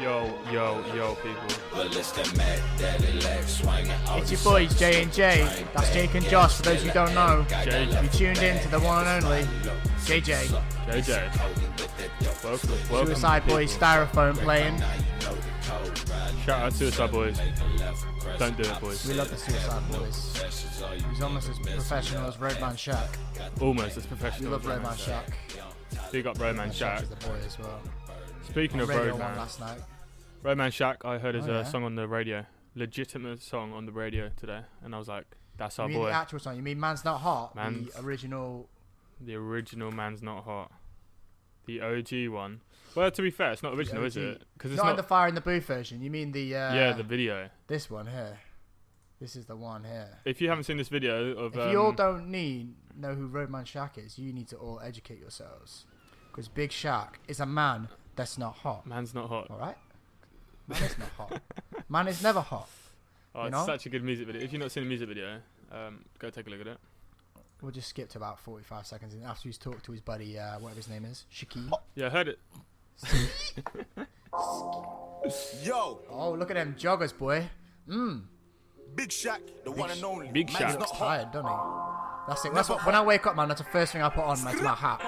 Yo, people. It's your boys, J&J. That's Jake and Josh, for those who don't know. You tuned in to the one and only JJ. Welcome. Suicide people. Boys Styrofoam playing. Shout out Suicide Boys. Don't do it, boys. We love the Suicide Boys. He's almost as professional as Roadman Shaq. Almost as professional. We love Roadman Shaq. Big up Roadman Shaq. Is the boy as well. Speaking of Radio Roadman, last night. Roadman Shaq, I heard his Oh, yeah? song on the radio. Legitimate song on the radio today. And I was like, that's our You mean boy. the actual song? You mean Man's Not Hot? Man's- The original... The original Man's Not Hot. The OG one. Well, to be fair, it's not original, is it? Because it's not not in the Fire in the Booth version. You mean the... yeah, the video. This one here. This is the one here. If you haven't seen this video of... If you all don't know who Roadman Shaq is, you need to all educate yourselves. Because Big Shaq is a man that's not hot. Man's Not Hot. Alright? Man is not hot. Man is never hot. Oh, You it's know? such a good music video. If you've not seen the music video, go take a look at it. We'll just skip to about 45 seconds after he's talked to his buddy, whatever his name is, Shaquille. Yeah, I heard it. Yo, Oh, look at them joggers, boy. Big Shaq, the one and only. Big Man's Shaq. not Looks hot. tired, doesn't he? That's it. That's what, when I wake up, man, that's the first thing I put on, man. It's my hat.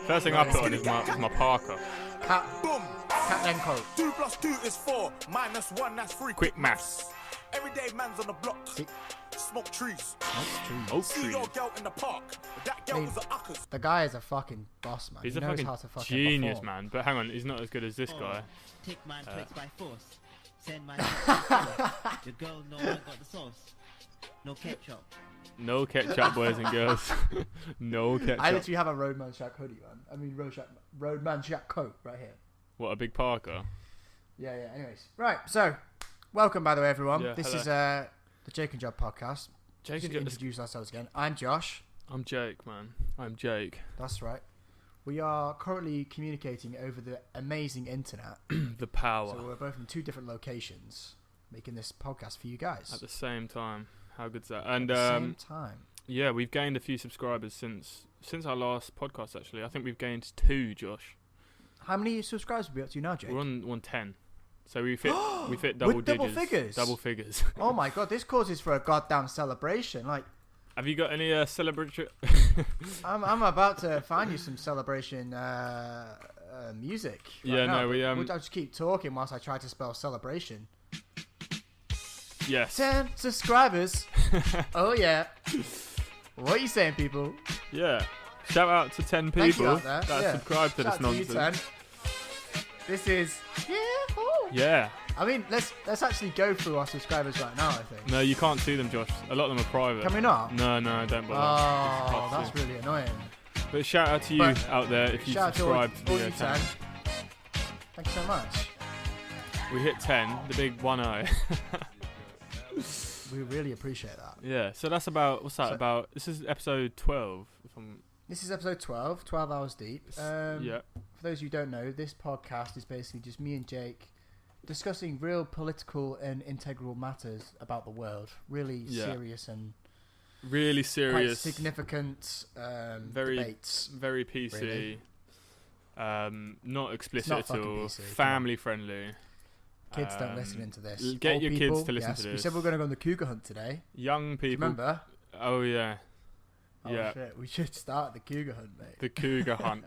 First thing I put on is my Parker. Cat, Boom. cat then coat. 2 + 2 is 4. -1, that's 3. Quick maths. Everyday man's on the block. See? Smoke trees. Oh, See your girl in the park. But that girl was a uckers. The guy is a fucking boss, man. He's he a knows fucking how to fucking genius, perform. man. But hang on, he's not as good as this guy. Take man tricks by force. Send my the girl no one got the sauce. No ketchup. No ketchup, boys and girls. No I ketchup. literally have a Roadman Shaq hoodie, man. I mean, Roadman Shaq coat right here. What, a big Parker? Yeah. Anyways, right. So, welcome, by the way, everyone. Yeah, this hello. is the Jake and Job podcast. Jake Just and Job. introduce ourselves again. I'm Josh. I'm Jake, man. I'm Jake. That's right. We are currently communicating over the amazing internet. The power. So we're both in 2 different locations, making this podcast for you guys At the same time. How good's that? And at the same time. yeah, we've gained a few subscribers since our last podcast, actually. I think we've gained 2, Josh. How many subscribers are we up to now, Jake? We're on 10. So we fit double With double digits. figures? Double figures. Oh my god, this causes for a goddamn celebration. Like, Have you got any celebratory... I'm about to find you some celebration music. right Yeah, now, no, but we, I'll just keep talking whilst I try to spell celebration. Yes. 10 subscribers. Oh yeah. What are you saying, people? Yeah. Shout out to 10 Thank you people out there. that Yeah. subscribe to Shout this out to you, nonsense. 10. This is Yeah. I mean, let's actually go through our subscribers right now. I think. No, you can't see them, Josh. A lot of them are private. Can we not? No, don't bother. Oh, It's hard to that's see. really annoying. But shout out to you But out there if you Shout out to all, subscribe to all the you 10. channel. Thank you so much. We hit 10, the big 1-0. We really appreciate that. Yeah, so that's about, what's that So- about? This is episode 12. If I'm, This is episode 12, 12 hours deep. yeah. For those who don't know, this podcast is basically just me and Jake discussing real political and integral matters about the world. Really Yeah. serious and Really quite serious. significant Very- debates. Very PC. Really. Not explicit not at fucking all. PC, come on. Family friendly. Kids don't listen into this. Get Old your people, kids to listen yes, to We this. said we we're going to go on the cougar hunt today. Young Do you people. remember? Oh, yeah. Oh, Yeah. shit. We should start the cougar hunt, mate. The cougar hunt.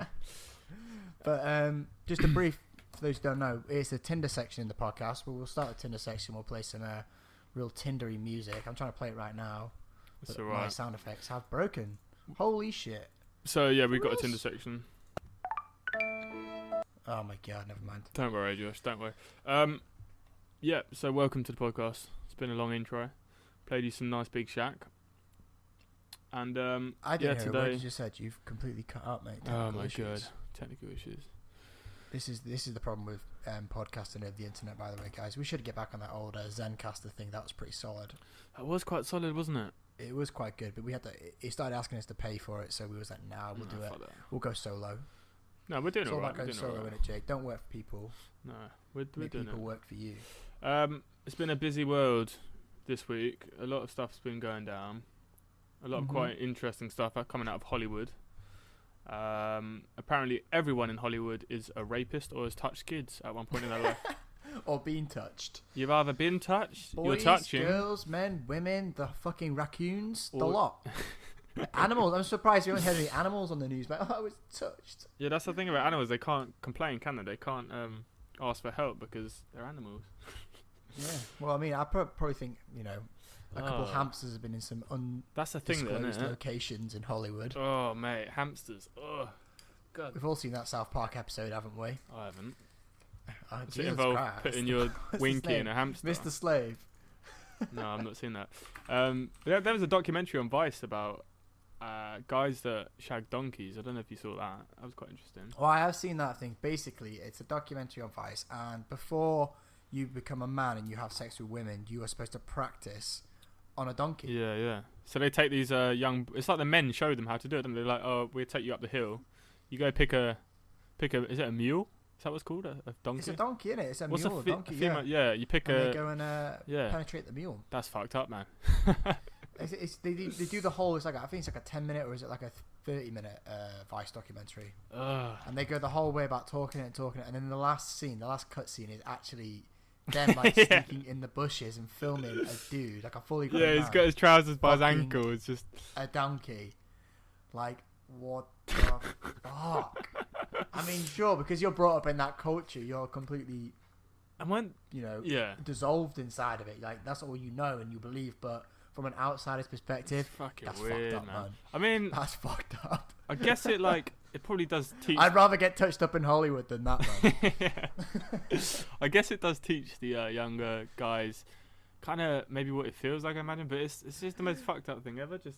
But just a brief, for those who don't know, it's a Tinder section in the podcast. We'll start the Tinder section. We'll play some real Tindery music. I'm trying to play it right now. That's but my alright. sound effects have broken. Holy shit. So, yeah, we've got a Gross. Tinder section. Oh my god, never mind. Don't worry, Josh. Don't worry. Yeah, so welcome to the podcast. It's been a long intro. Played you some nice Big Shaq. And, I yeah, didn't hear a word today... you just said. You've completely cut out, mate. Oh, Technical my issues. God. Technical issues. This is the problem with podcasting over the internet, by the way, guys. We should get back on that old Zencaster thing. That was pretty solid. That was quite solid, wasn't it? It was quite good, but we had to. He started asking us to pay for it, so we was like, "Nah, we'll do it. Fuck that. We'll go solo." No, we're doing It's all alright. about We're going doing solo, alright. innit, Jake? Don't work for people. No, we're Make doing people it. work for you. It's been a busy world this week. A lot of stuff's been going down. A lot of Mhm. quite interesting stuff coming out of Hollywood. Apparently, everyone in Hollywood is a rapist or has touched kids at one point in their life. or being touched. You've either been touched, Boys, you're touching. girls, men, women, the fucking raccoons, the Or- lot. Animals. I'm surprised we haven't had any animals on the news. But I was touched. Yeah, that's the thing about animals. They can't complain, can they? They can't ask for help because they're animals. Yeah. Well, I mean, I probably think a couple of Oh. hamsters have been in some That's the thing, then, undisclosed isn't it? locations in Hollywood. Oh, mate, hamsters. Oh, God. We've all seen that South Park episode, haven't we? I haven't. Oh, Does it Jesus involve Christ. putting your What's his winky in name? a hamster? Mr. Slave. No, I've not seen that. There was a documentary on Vice about guys that shag donkeys. I don't know if you saw that. That was quite interesting. Well, I have seen that thing. Basically, it's a documentary on Vice, and before you become a man and you have sex with women, you are supposed to practice on a donkey. Yeah, yeah. So they take these young. It's like the men show them how to do it. And they're like, "Oh, we'll take you up the hill. You go pick a. Is it a mule? Is that what's called a donkey? It's a donkey, isn't it? It's a What's mule, a a donkey. Yeah. female? Yeah, you pick And a. they go and yeah. penetrate the mule. That's fucked up, man. They do the whole. It's like I think it's like a 10-minute or is it like a 30-minute Vice documentary? Ugh. And they go the whole way about talking it, and then the last cut scene is actually them like Yeah. sneaking in the bushes and filming a dude, like a fully grown Yeah, he's man, got his trousers by his fucking- ankle. It's just. a donkey. Like, what the fuck? I mean, sure, because you're brought up in that culture, you're completely, And when. Yeah. dissolved inside of it. Like, that's all you know and you believe, but from an outsider's perspective, It's fucking that's weird, fucked up, man. man. I mean, That's fucked up. I guess it probably does teach. I'd rather get touched up in Hollywood than that, man. Yeah. I guess it does teach the younger guys kind of maybe what it feels like, I imagine, but it's just the most fucked up thing ever. Just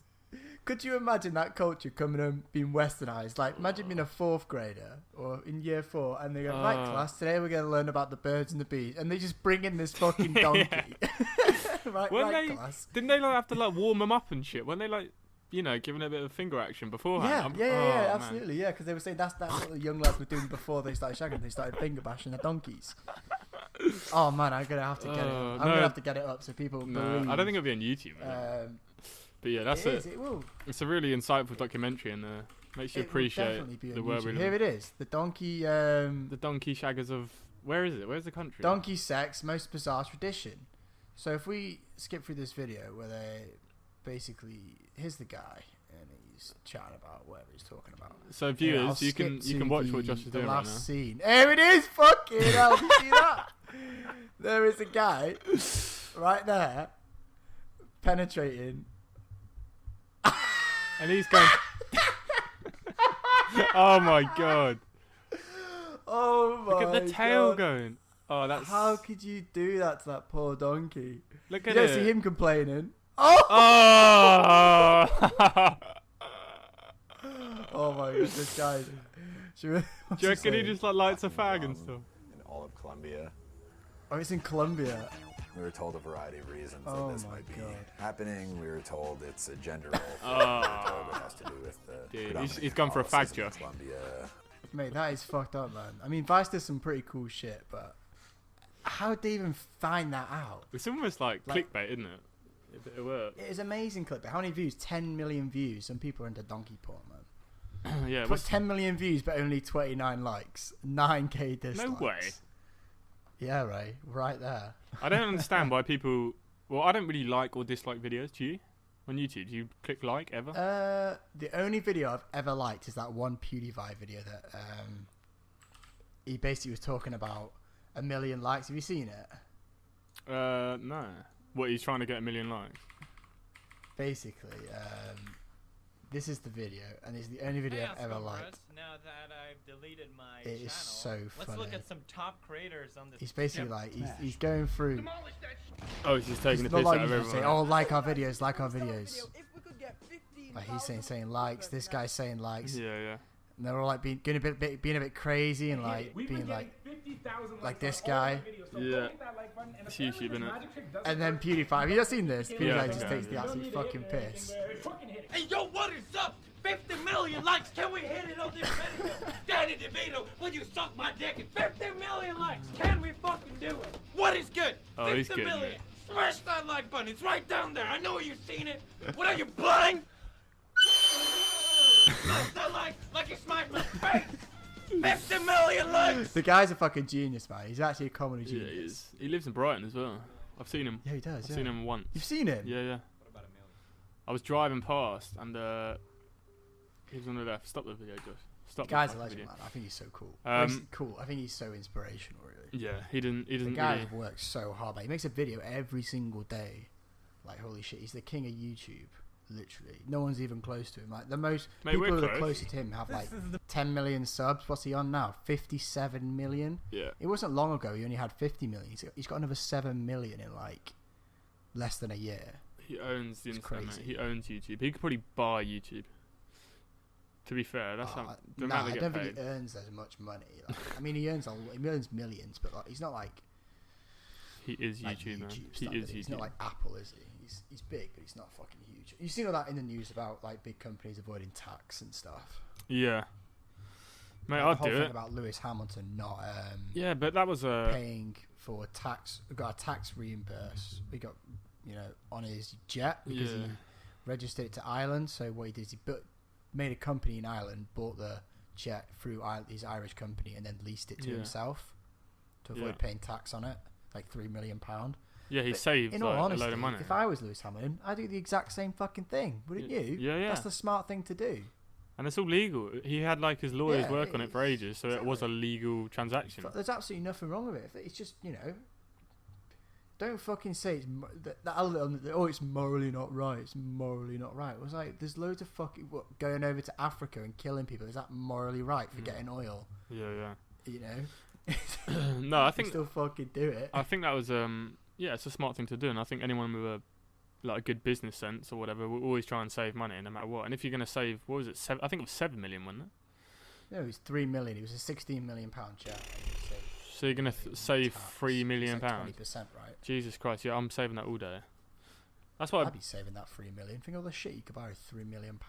Could you imagine that culture coming and being westernized? Like, imagine being a 4th grader or in year 4 and they go, right, class, today we're going to learn about the birds and the bees. And they just bring in this fucking donkey. right, class. didn't they have to warm them up and shit? Weren't they giving it a bit of finger action beforehand? Yeah, Oh, man. absolutely, yeah, because they were saying that's what the young lads were doing before they started shagging. They started finger bashing the donkeys. Oh man, I'm gonna have to get it. I'm gonna have to get it up so people believe. I don't think it'll be on YouTube. But yeah, it will. It's a really insightful documentary and makes you It will appreciate definitely be on the world we YouTube. live Here in. it is. The donkey. The donkey shaggers of where is it? Where's the country? Donkey sex, most bizarre tradition. So if we skip through this video where they basically, here's the guy and he's chatting about whatever he's talking about. So I'll viewers, you skip can to watch what Josh is the doing right last now. scene. There it is. Fucking hell! Did you see that? There is a guy right there penetrating. And he's going. Oh my god! Oh my! Look at the tail God. going. Oh, that's. How could you do that to that poor donkey? Look You at don't it. see him complaining. Oh! Oh! Oh my god, this guy. Do you reckon he just lights a fag and stuff? In all of Colombia. Oh, it's in Colombia. We were told a variety of reasons Oh that this my might be God. happening. We were told it's a gender role thing. Oh. We were told it has to do with the Dude, he's predominant gone for a fag Catholicism in joke. Colombia. Mate, that is fucked up, man. I mean, Vice does some pretty cool shit, but how would they even find that out? It's almost like clickbait, isn't it? It works. It is amazing clip. How many views? 10 million views. Some people are into donkey porn, man. Yeah. Put What's 10 million views, but only 29 likes. 9k dislikes. No way. Yeah, right. Right there. I don't understand why people. Well, I don't really like or dislike videos. Do you? On YouTube, do you click like ever? The only video I've ever liked is that one PewDiePie video that he basically was talking about 1 million likes. Have you seen it? No. What, he's trying to get 1 million likes? Basically, this is the video, and it's the only video Hey, I've ever Oscar liked. Morris, now that I've deleted my It is channel, so let's look funny. at some top creators on this. He's basically ship. like he's going through. Oh, he's just taking It's the not piss like out you of just say, everyone. "Oh, like our videos, like our videos." Like he's saying likes. This guy's saying likes. Yeah, yeah. And they're all like being a bit crazy and like being like this guy. Yeah. It's YouTube, innit? And then PewDiePie. Have you not seen this? Yeah, PewDiePie I just think I takes the have. absolute fucking piss. Hey, yo, what is up? 50 million likes. Can we hit it on this video? Danny DeVito, will you suck my dick? 50 million likes. Can we fucking do it? What is good? Oh, 50 he's good, million. mate. Smash that like button. It's right down there. I know you've seen it. What are you, blind? Smash that like you smashed my face. 50 million likes. The guy's a fucking genius, man. He's actually a comedy Yeah, genius. he is. He lives in Brighton as well. I've seen him. Yeah, he does. I've Yeah. seen him once. You've seen him? Yeah, yeah. What about a million? I was driving past and he was on the left. Stop the video, Josh. The Stop. guy's a fucking legend, video. man. I think he's so cool. Um, He's cool. I think he's so inspirational, really. Yeah, he didn't. He The didn't. guy Really, works so hard, man. He makes a video every single day. Like, holy shit, he's the king of YouTube. Literally, no one's even close to him. Like the most Mate, people we're who are close. closest to him have like 10 million subs. What's he on now? 57 million. yeah. It wasn't long ago. He only had 50 million. He's got another 7 million in like less than a year. He owns the It's internet. Mate. crazy. He owns YouTube. He could probably buy YouTube. To be fair, that's how the Nah, amount I they don't get think paid. he earns as much money. Like, I mean, he earns millions, but like, he's not like He is like YouTube, man. He standard. is He's YouTube. not like Apple, is he? He's big, but he's not fucking huge. You seen all that in the news about like big companies avoiding tax and stuff. Yeah. Mate, Like, I'd the whole do thing it. about Lewis Hamilton not Yeah, but that was a. paying for tax. We got a tax reimburse. We got on his jet because he Yeah. registered it to Ireland. So what he did is he made a company in Ireland, bought the jet through his Irish company, and then leased it to Yeah. himself to avoid Yeah. paying tax on it, like £3 million. Yeah, he But saved in like, all honesty, a load of money. if I was Lewis Hamilton, I'd do the exact same fucking thing, wouldn't you? Yeah. That's the smart thing to do. And it's all legal. He had like his lawyers Yeah, work on it for ages, so it was a legal transaction. There's absolutely nothing wrong with it. It's just, don't fucking say it's it's morally not right. It's morally not right. It was like, there's loads of fucking going over to Africa and killing people. Is that morally right for getting oil? Yeah, You know, no, I you think still fucking do it. I think that was it's a smart thing to do, and I think anyone with a good business sense or whatever will always try and save money no matter what. And if you're gonna save, what was it? I think it was 7 million, wasn't it? No, it was 3 million. It was a 16 million pound jet. So you're gonna save Tax. £3 million. It's like 20%, right? Jesus Christ! Yeah, I'm saving that all day. That's why. I'd be saving that 3 million. Think of all the shit you could buy with £3 million.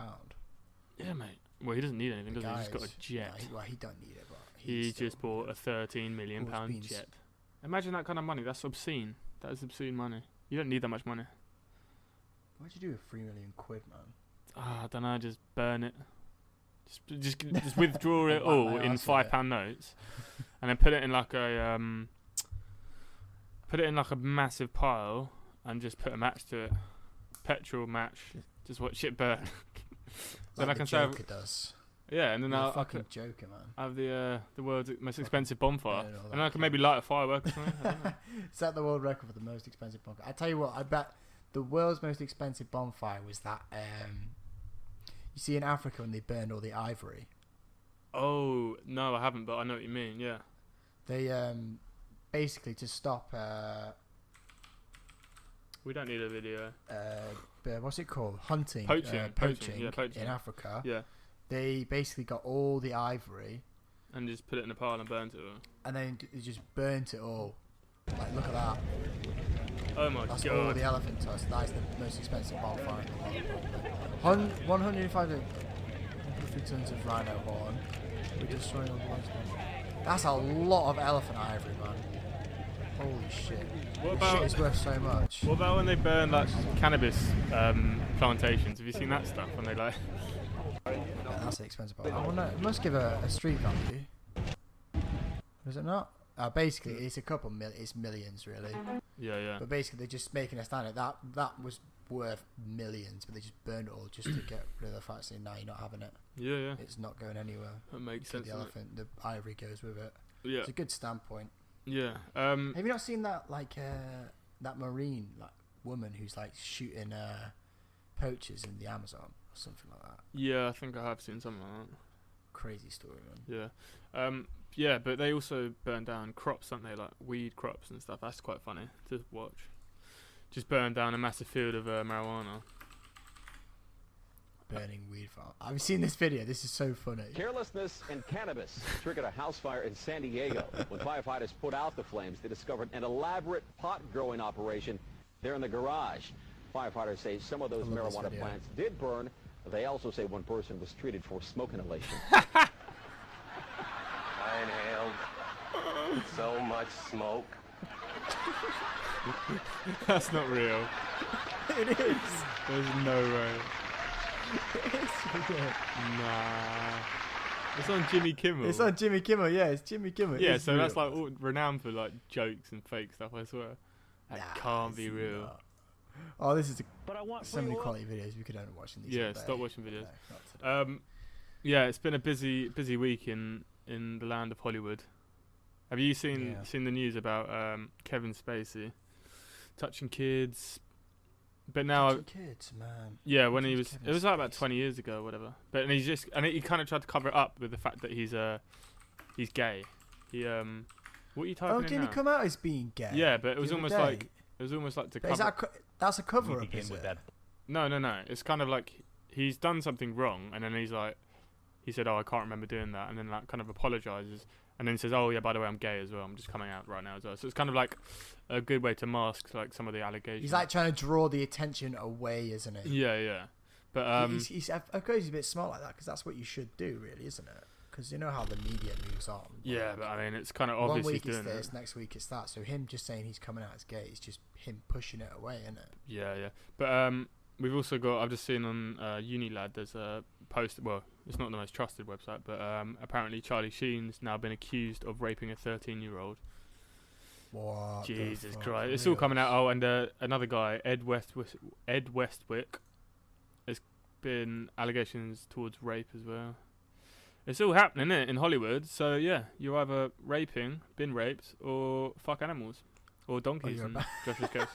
Yeah, mate. Well, he doesn't need anything, does he? He's just got a jet. He don't need it, but He still, just bought a £13 million always been jet. Imagine that kind of money. That's obscene. That is obscene money. You don't need that much money. What'd you do with £3 million, man? I don't know. Just burn it. Just withdraw it Wipe all my in arse with it. £5 notes, and then put it in like a massive pile, and just put a match to it. Petrol match. Just watch it burn. Then I can say, Joker does. yeah, and then You're a I'll fucking Joker, man. have the world's most expensive bonfire, burn all and that then I can shit. maybe light a firework or something. I don't know. Set the world record for the most expensive bonfire. I tell you what, I bet the world's most expensive bonfire was that. You see in Africa when they burned all the ivory, Oh no, I haven't, but I know what you mean. Yeah. they basically to stop We don't need a video. what's it called? Hunting, Poaching, poaching, yeah, poaching. in Africa. Yeah. They basically got all the ivory And just put it in a pile and burnt it all. and then they just burnt it all. Like, look at that. Oh my That's all god. the elephant tusk. That is the most expensive bonfire in the world. 105 tons of rhino horn. We're destroying all the ones. That's a lot of elephant ivory, man. Holy shit. What This shit about is worth so much. what about when they burn like cannabis plantations? Have you seen that stuff? When they like Yeah, that's an expensive bonfire. I wonder, it must give a street value. Is it not? Basically, it's a couple it's millions, really. yeah. But basically, they're just making a standard. That was worth millions, but they just burned it all just to get rid of the fact saying, "No, you're not having it. Yeah. It's not going anywhere." That makes So sense. the doesn't elephant, the ivory goes with it. it? Yeah. It's a good standpoint. Yeah. Have you not seen that that marine woman who's like shooting poachers in the Amazon or something like that? Yeah, I think I have seen something like that. Crazy story, man. Yeah. Yeah, but they also burn down crops, don't they? Like weed crops and stuff. That's quite funny to watch. Just burn down a massive field of marijuana. Burning weed farm. I've seen this video. This is so funny. Carelessness and cannabis triggered a house fire in San Diego. When firefighters put out the flames, they discovered an elaborate pot growing operation there in the garage. Firefighters say some of those I love this marijuana video. plants did burn. They also say one person was treated for smoke inhalation. I inhaled so much smoke. That's not real. It is. There's no way. It is real. Nah. It's on Jimmy Kimmel. It's on Jimmy Kimmel. Yeah, it's Jimmy Kimmel. Yeah, It's so that's real. like all renowned for like jokes and fake stuff. I swear. That Nah, can't be it's real. not. Oh, this is But I want so many quality videos we could end up watching these. Yeah, all day. stop watching videos. No, not today. Yeah, it's been a busy week in the land of Hollywood. Have you seen the news about Kevin Spacey touching kids? But now, Touching kids, man. yeah, when he Touching was, Kevin it was like about Spacey. 20 years ago or whatever. But and he kind of tried to cover it up with the fact that he's gay. He what are you typing Oh, in didn't now? he come out as being gay? Yeah, but it was the other almost day? like to But is cover. that's a cover up, is it? No. It's kind of like he's done something wrong, and then he said, "Oh, I can't remember doing that," and then like kind of apologizes, and then says, "Oh yeah, by the way, I'm gay as well. I'm just coming out right now as well." So it's kind of like a good way to mask like some of the allegations. He's like trying to draw the attention away, isn't he? yeah. But he's of course he's a bit smart like that because that's what you should do, really, isn't it? Because you know how the media moves on. yeah, but I mean, it's kind of One obvious he's week it's doing this, it. next week it's that. So him just saying he's coming out as gay is just him pushing it away, isn't it? Yeah. But we've also got. I've just seen on Unilad there's a post. Well, it's not the most trusted website, but apparently Charlie Sheen's now been accused of raping a 13-year-old. What? the Jesus fuck, Christ! It's all really? coming out. Oh, and another guy, Ed Westwick, has been allegations towards rape as well. It's all happening, innit, in Hollywood. So yeah, you're either been raped, or fuck animals, or donkeys. you're in about- Josh's case.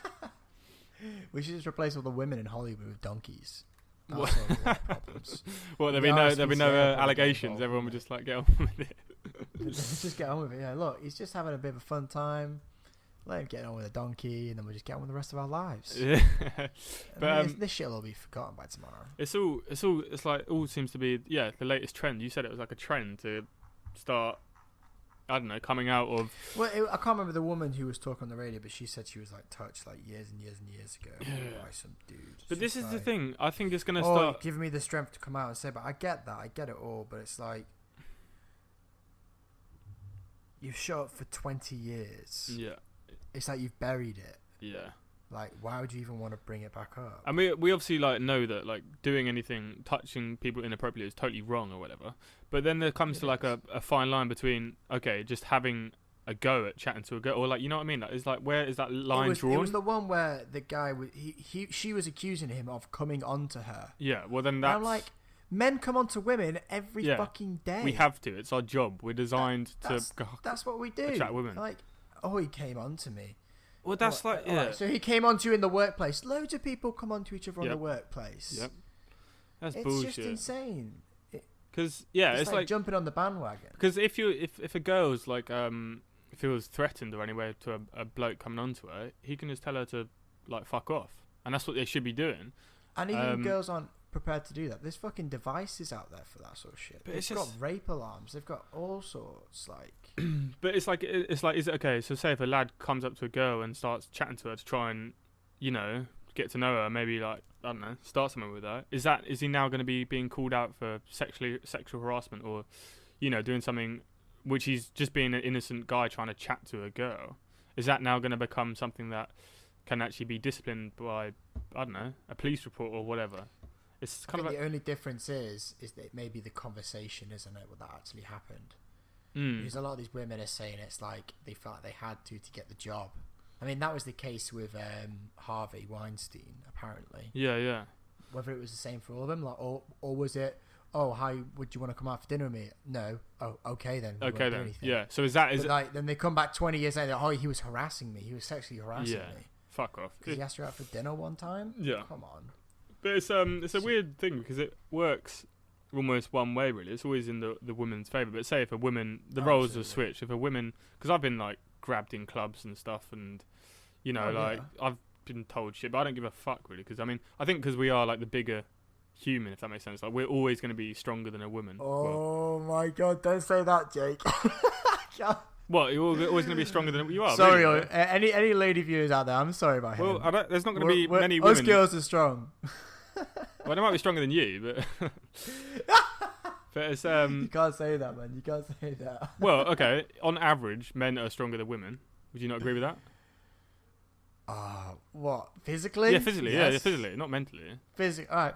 We should just replace all the women in Hollywood with donkeys. That'll What? solve a lot of problems. Well, there'll be no allegations. Everyone would just like get on with it. Just get on with it. Yeah, look, he's just having a bit of a fun time. Let him get on with a donkey, and then we'll just get on with the rest of our lives. Yeah. And But this shit will be forgotten by tomorrow. it's like all seems to be the latest trend. You said it was like a trend to start, I don't know, coming out of. Well, I can't remember the woman who was talking on the radio, but she said she was like touched like years and years and years ago by some dude. But this is the like, thing. I think it's gonna oh, start. giving me the strength to come out and say, but I get that, I get it all, but it's like you've shot for 20 years. Yeah. It's like you've buried it. Yeah. Like, why would you even want to bring it back up? And we obviously like know that like doing anything, touching people inappropriately is totally wrong or whatever. But then there comes to like a fine line between just having a go at chatting to a girl, or like, you know what I mean? Like, it's like, where is that line drawn? It was the one where the guy she was accusing him of coming onto her. Yeah. Well, then And that's. I'm like, men come onto women every fucking day. We have to. It's our job. We're designed That's what we do. attract women. Like, oh, he came onto me. Well, that's like, yeah. Alright, so he came onto you in the workplace. Loads of people come onto each other on Yep. the workplace. Yep. That's It's bullshit. just insane. Because It's like jumping on the bandwagon. Because if a girl's like feels threatened or anyway to a bloke coming onto her, he can just tell her to like fuck off, and that's what they should be doing. And even girls aren't prepared to do that. There's fucking devices out there for that sort of shit. But They've it's got just- rape alarms. They've got all sorts. Like, But it's like, is it okay? So say if a lad comes up to a girl and starts chatting to her to try and, get to know her, maybe like, I don't know, start something with her. Is he now going to be being called out for sexual harassment, or, doing something which he's just being an innocent guy trying to chat to a girl? Is that now going to become something that can actually be disciplined by, I don't know, a police report or whatever? It's kind of like, the only difference is that maybe the conversation, isn't it, what that actually happened. mm, Because a lot of these women are saying it's like they felt they had to get the job. I mean, that was the case with Harvey Weinstein, apparently. yeah. Whether it was the same for all of them, like, or was it, oh, how would you want to come out for dinner with me? No. Oh, okay then. We Okay won't do then, anything. yeah. So is But like, then they come back 20 years later. Oh, he was harassing me. He was sexually harassing Yeah. me fuck off? because he asked her out for dinner one time. Yeah. Come on. But it's a weird thing because it works almost one way really. It's always in the woman's favour. But say if a woman, the roles are Absolutely. switched. If a woman, because I've been like grabbed in clubs and stuff, and yeah. I've been told shit, but I don't give a fuck really. Because I think because we are like the bigger human, if that makes sense. Like we're always going to be stronger than a woman. Oh my God! Don't say that, Jake. Well, you're always going to be stronger than you are. Sorry, really, right? any lady viewers out there, I'm sorry about him. Well, there's not going to be many Us women. girls are strong. Well, they might be stronger than you, but but it's You can't say that, man. You can't say that. well, okay. On average, men are stronger than women. Would you not agree with that? What? Physically? Yeah, physically. Yeah, Yes. physically, not mentally. All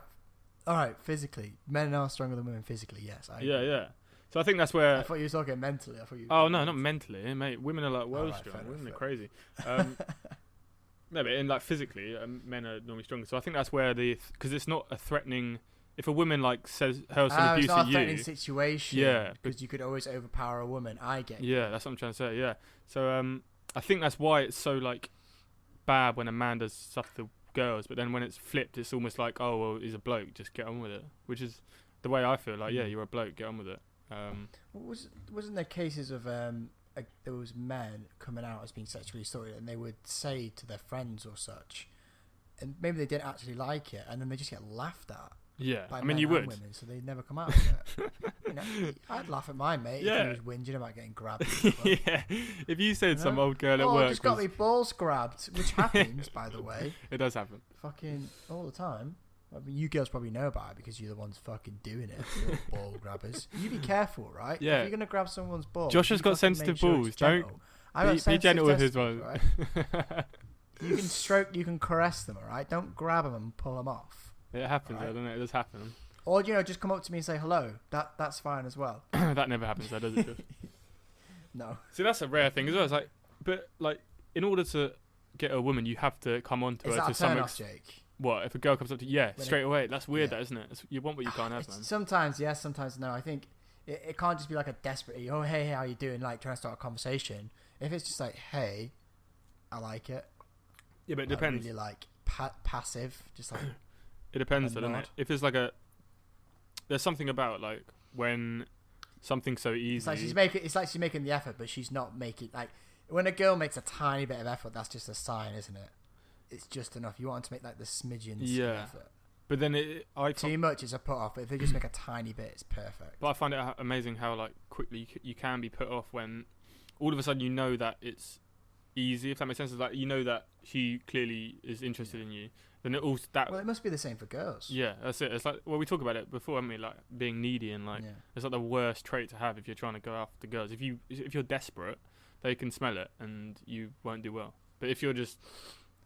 right. Physically, men are stronger than women. Physically, yes. Yeah. So I think that's I where. thought you were talking mentally. I thought you. Oh no, not mentally, mate. Women are like well Alright, strong. fair enough, Women are fair crazy. No, but in like physically, men are normally stronger. So I think that's where because it's not a threatening. If a woman like says hurls some It's abuse not at a threatening you, situation. Yeah, because you could always overpower a woman. I get you. yeah, that's what I'm trying to say. Yeah. So I think that's why it's so like bad when a man does stuff to girls, but then when it's flipped, it's almost like, oh well, he's a bloke, just get on with it. Which is the way I feel. Like, yeah, you're a bloke, get on with it. Wasn't there cases of those men coming out as being sexually assaulted, and they would say to their friends or such, and maybe they didn't actually like it, and then they just get laughed at. Yeah, By I mean, men you and would. women, so they'd never come out with it. You know, I'd laugh at my mate if he was whinging about getting grabbed. Yeah, if you said some old girl at I work just got was- me balls grabbed, which happens, by the way, it does happen. fucking all the time. I mean, you girls probably know about it because you're the ones fucking doing it. You're ball grabbers. You be careful, right? Yeah. If you're gonna grab someone's balls, Josh has you got fucking sensitive make sure balls. it's Don't gentle. I've got be sensitive gentle with his testicles, ones. right? You can stroke, you can caress them, all right? Don't grab them and pull them off. It happens, Right. though, doesn't it? It does happen. Or just come up to me and say hello. That's fine as well. That never happens, though, does it? Josh? No. See, that's a rare thing as well. It's like, but like, in order to get a woman, you have to come on to Is her that to a some turn ex- off, Jake? What if a girl comes up to you? Yeah, When straight away. That's weird, yeah. that isn't it? You want what you can't have, man. Sometimes yes, sometimes no. I think it can't just be like a desperate, oh hey, how you doing? Like trying to start a conversation. If it's just like, hey, I like it. Yeah, but it Like, depends. really like passive, just like It depends, a though, doesn't nod. it? If there's like there's something about like when something's so easy. it's like she's making. It's like she's making the effort, but she's not making like when a girl makes a tiny bit of effort. That's just a sign, isn't it? It's just enough. You want them to make like the smidgens of Yeah. effort. But then Too much is a put off, but if they just make a tiny bit, it's perfect. But I find it amazing how like quickly you can be put off when all of a sudden you know that it's easy. If that makes sense, it's like you know that she clearly is interested in you. Then it all that. Well, it must be the same for girls. Yeah, that's it. It's like we talked about it before, haven't we? Like being needy and like Yeah. it's like the worst trait to have if you're trying to go after girls. If you're desperate, they can smell it and you won't do well. But if you're just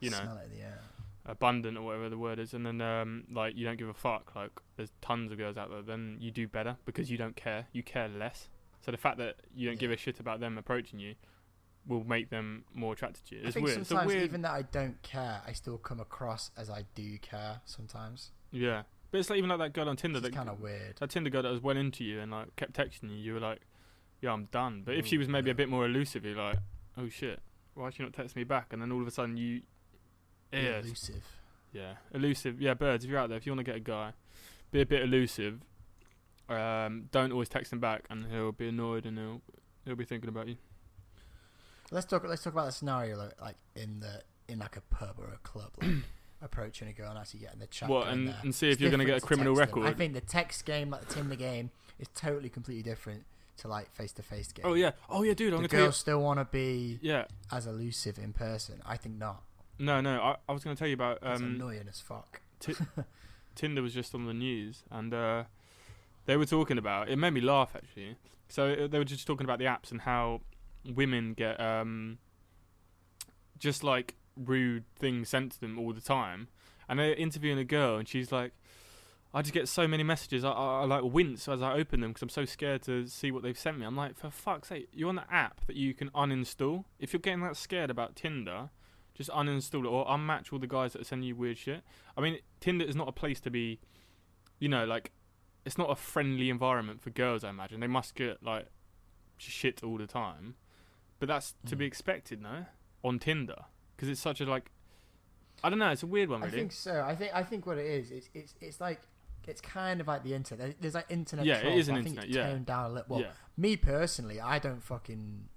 Smell it in the air. abundant or whatever the word is, and then like you don't give a fuck, like there's tons of girls out there, then you do better because you don't care. You care less. So the fact that you don't give a shit about them approaching you will make them more attracted to you. I It's think weird. It's a sometimes weird. even that I don't care, I still come across as I do care sometimes. Yeah, but it's like even like that girl on Tinder. It's That kind of weird. that Tinder girl that was well into you and like kept texting you. You were like, yeah, I'm done. But if she Ooh, was maybe yeah. a bit more elusive, you're like, oh shit, why is she not texting me back? And then all of a sudden you, yeah, Elusive. yeah, elusive. Yeah, birds. If you're out there, if you want to get a guy, be a bit elusive. Don't always text him back, and he'll be annoyed and he'll be thinking about you. Let's talk about the scenario like in like a pub or a club, like approaching a girl and actually getting the chat. What, going and- there. and see if It's you're gonna different get a criminal texting. record? I think the text game, like the Tinder game, is totally completely different to like face-to-face game. Oh yeah, do. I'm The gonna tell you. girls still want to be Yeah, as elusive in person. I think not. no. I was gonna tell you about It's annoying as fuck. Tinder was just on the news, and they were talking about it. Made me laugh actually. So they were just talking about the apps and how women get just like rude things sent to them all the time. And they're interviewing a girl, and she's like, "I just get so many messages. I like wince as I open them because I'm so scared to see what they've sent me." I'm like, for fuck's sake, you're on the app that you can uninstall. If you're getting that scared about Tinder, just uninstall it or unmatch all the guys that are sending you weird shit. I mean, Tinder is not a place to be, like, it's not a friendly environment for girls, I imagine. They must get, like, shit all the time. But that's to be expected, no? On Tinder. Because it's such a, like, I don't know, it's a weird one, really. I think so. I think what it is, it's like, it's kind of like the internet. There's like internet. Yeah, it trolls, is an but I think internet, it's yeah. toned down a little. Well, Yeah. me personally, I don't fucking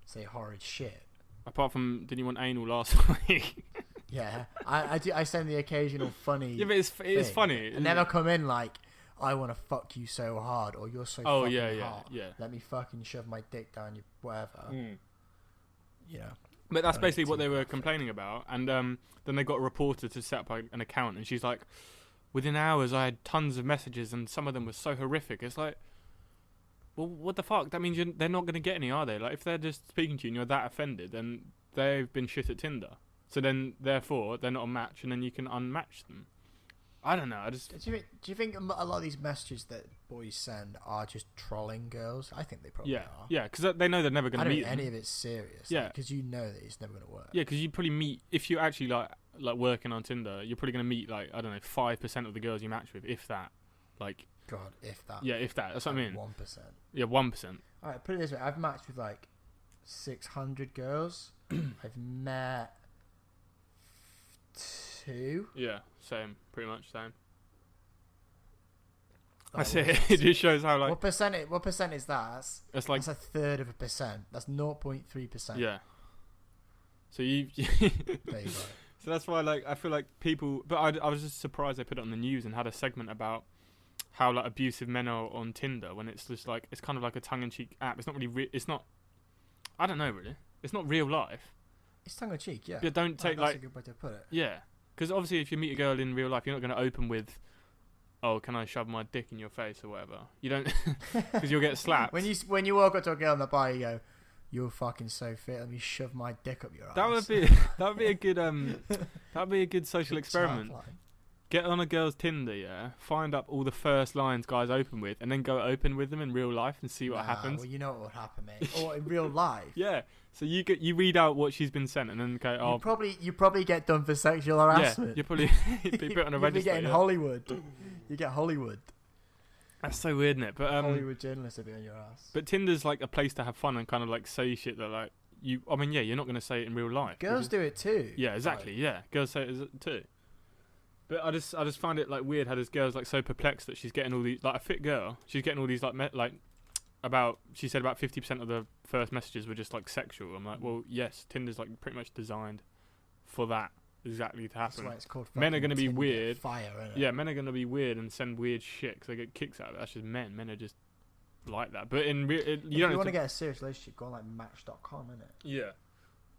say horrid shit. Apart from, didn't you want anal last week? Yeah, I do. I send the occasional funny. Yeah, but it is thing. funny. I never come in like, I want to fuck you so hard, or you're so Oh, fucking yeah, hot. yeah. Let me fucking shove my dick down your whatever. You know. But that's Don't basically what take they were that. complaining about. And then they got a reporter to set up an account, and she's like, within hours I had tons of messages, and some of them were so horrific. It's like, well, what the fuck? That means they're not going to get any, are they? Like, if they're just speaking to you and you're that offended, then they've been shit at Tinder. So then, therefore, they're not a match, and then you can unmatch them. I don't know. I just Do you think a lot of these messages that boys send are just trolling girls? I think they probably are. yeah, because they know they're never I going to don't meet think them. any of it's serious. Yeah. Because you know that it's never going to work. Yeah, because you probably meet if you actually like working on Tinder. You're probably going to meet like I don't know 5% of the girls you match with, if that. Like God, if that. yeah, if that. That's what I mean. 1%. Yeah, 1%. All right, put it this way: I've matched with like 600 girls. I've met 2. Yeah, same, pretty much same. Like, That's it. It just shows how like what percent is that? it's like That's a third of a percent. That's 0.3%. yeah. So you There you go. so that's why like I feel like people. But I was just surprised they put it on the news and had a segment about how like abusive men are on Tinder when it's just like it's kind of like a tongue-in-cheek app. It's not really. It's not. I don't know really. It's not real life. It's tongue in cheek, yeah. Yeah, don't take that's like a good way to put it. yeah. Because obviously, if you meet a girl in real life, you're not going to open with, "Oh, can I shove my dick in your face?" or whatever. You don't, because you'll get slapped. When you walk up to a girl in the bar, you go, "You're fucking so fit. Let me shove my dick up your ass." that would be a good social experiment. Terrifying. Get on a girl's Tinder, yeah. Find up all the first lines guys open with, and then go open with them in real life and see what Nah, happens. Well, you know what would happen, mate. Or in real life. Yeah. So you read out what she's been sent, and then go, "Oh, You probably get done for sexual yeah." harassment. You probably be put on a You'll be register. getting Yeah. Hollywood. You get Hollywood. That's so weird, isn't it? But Hollywood journalists will be on your ass. but Tinder's like a place to have fun and kind of like say shit that like you. I mean, yeah, you're not going to say it in real life. Girls do it too. Yeah, exactly. Yeah, girls say it too. But I just find it like weird how this girl's like so perplexed that she's getting all these like a fit girl. She's getting all these like she said about 50% of the first messages were just like sexual. I'm like, well, yes, Tinder's like pretty much designed for that exactly to That's happen. why it's called. Men are fucking going to be Tinder weird. Fire, innit? Yeah, men are going to be weird and send weird shit because they get kicks out of it. That's just men. Men are just like that. But in real, If you you don't want to have get a serious relationship, go on like Match.com, innit? yeah.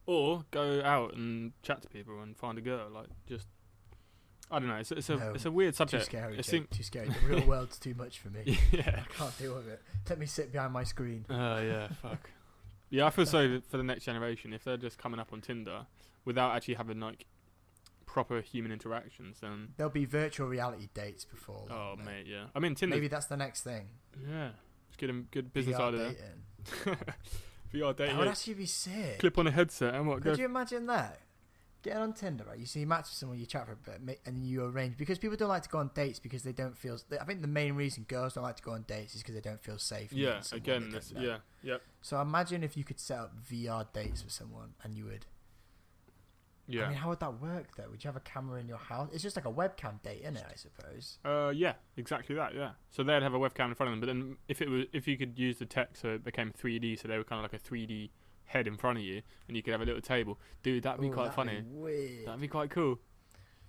Or go out and chat to people and find a girl. Like just, I don't know. No, it's a weird Too subject. scary. It Jake, too scary. The real world's too much for me. yeah. I can't deal with it. Let me sit behind my screen. Oh yeah, fuck. Yeah, I feel sorry for the next generation if they're just coming up on Tinder without actually having like proper human interactions. Then There'll be virtual reality dates before. oh long, mate, yeah. I mean Tinder. Maybe that's the next thing. Yeah, it's good business VR idea. dating. VR dating. That would actually be sick. Clip on a headset and what? Could Go. you imagine that? Getting on Tinder, right? You see, you match with someone, you chat for a bit, and you arrange, because people don't like to go on dates because they don't feel. I think the main reason girls don't like to go on dates is because they don't feel safe. Yeah, meeting someone again, they this, don't know. yeah, yep, So imagine if you could set up VR dates with someone, and you would. yeah. I mean, how would that work though? Would you have a camera in your house? It's just like a webcam date, isn't it? I suppose. Yeah, exactly that. Yeah. So they'd have a webcam in front of them, but then if you could use the tech so it became 3D, so they were kind of like a 3D head in front of you, and you could have a little table. Dude, that'd be Ooh, quite funny. Be weird. That'd be quite cool.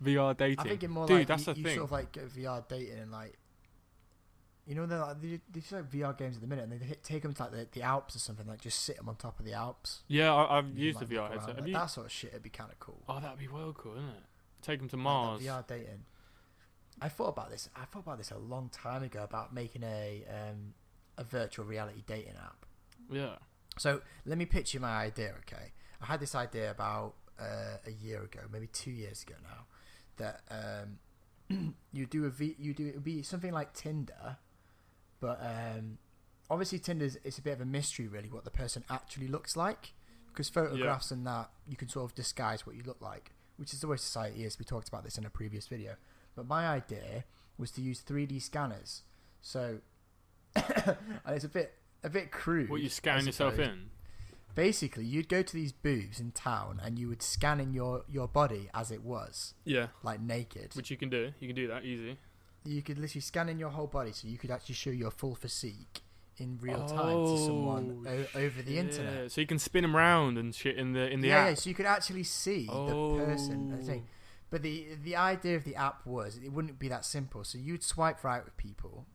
VR dating. I think it more Dude, like that's you, the you thing. sort of like go VR dating and like, you know, they're like they do like VR games at the minute, and they take them to like the Alps or something, like just sit them on top of the Alps. Yeah, I've You used can, the like, VR look headset. around. Have Like, you? that sort of shit would be kind of cool. Oh, that'd be well cool, isn't it? Take them to Like Mars. that VR dating. I thought about this a long time ago about making a virtual reality dating app. Yeah. So let me pitch you my idea, okay? I had this idea about a year ago, maybe 2 years ago now, that it would be something like Tinder, but obviously Tinder's it's a bit of a mystery really what the person actually looks like, because photographs and that you can sort of disguise what you look like, which is the way society is. We talked about this in a previous video, but my idea was to use 3D scanners. So and it's a bit crude. What, you scan yourself in? Basically, you'd go to these booths in town and you would scan in your body as it was, Yeah. like naked. Which you can do. You can do that easy. You could literally scan in your whole body, so you could actually show your full physique in real time to someone over the internet. So you can spin them round and shit in the Yeah, app. so you could actually see the person and thing. But the idea of the app was it wouldn't be that simple. So you'd swipe right with people,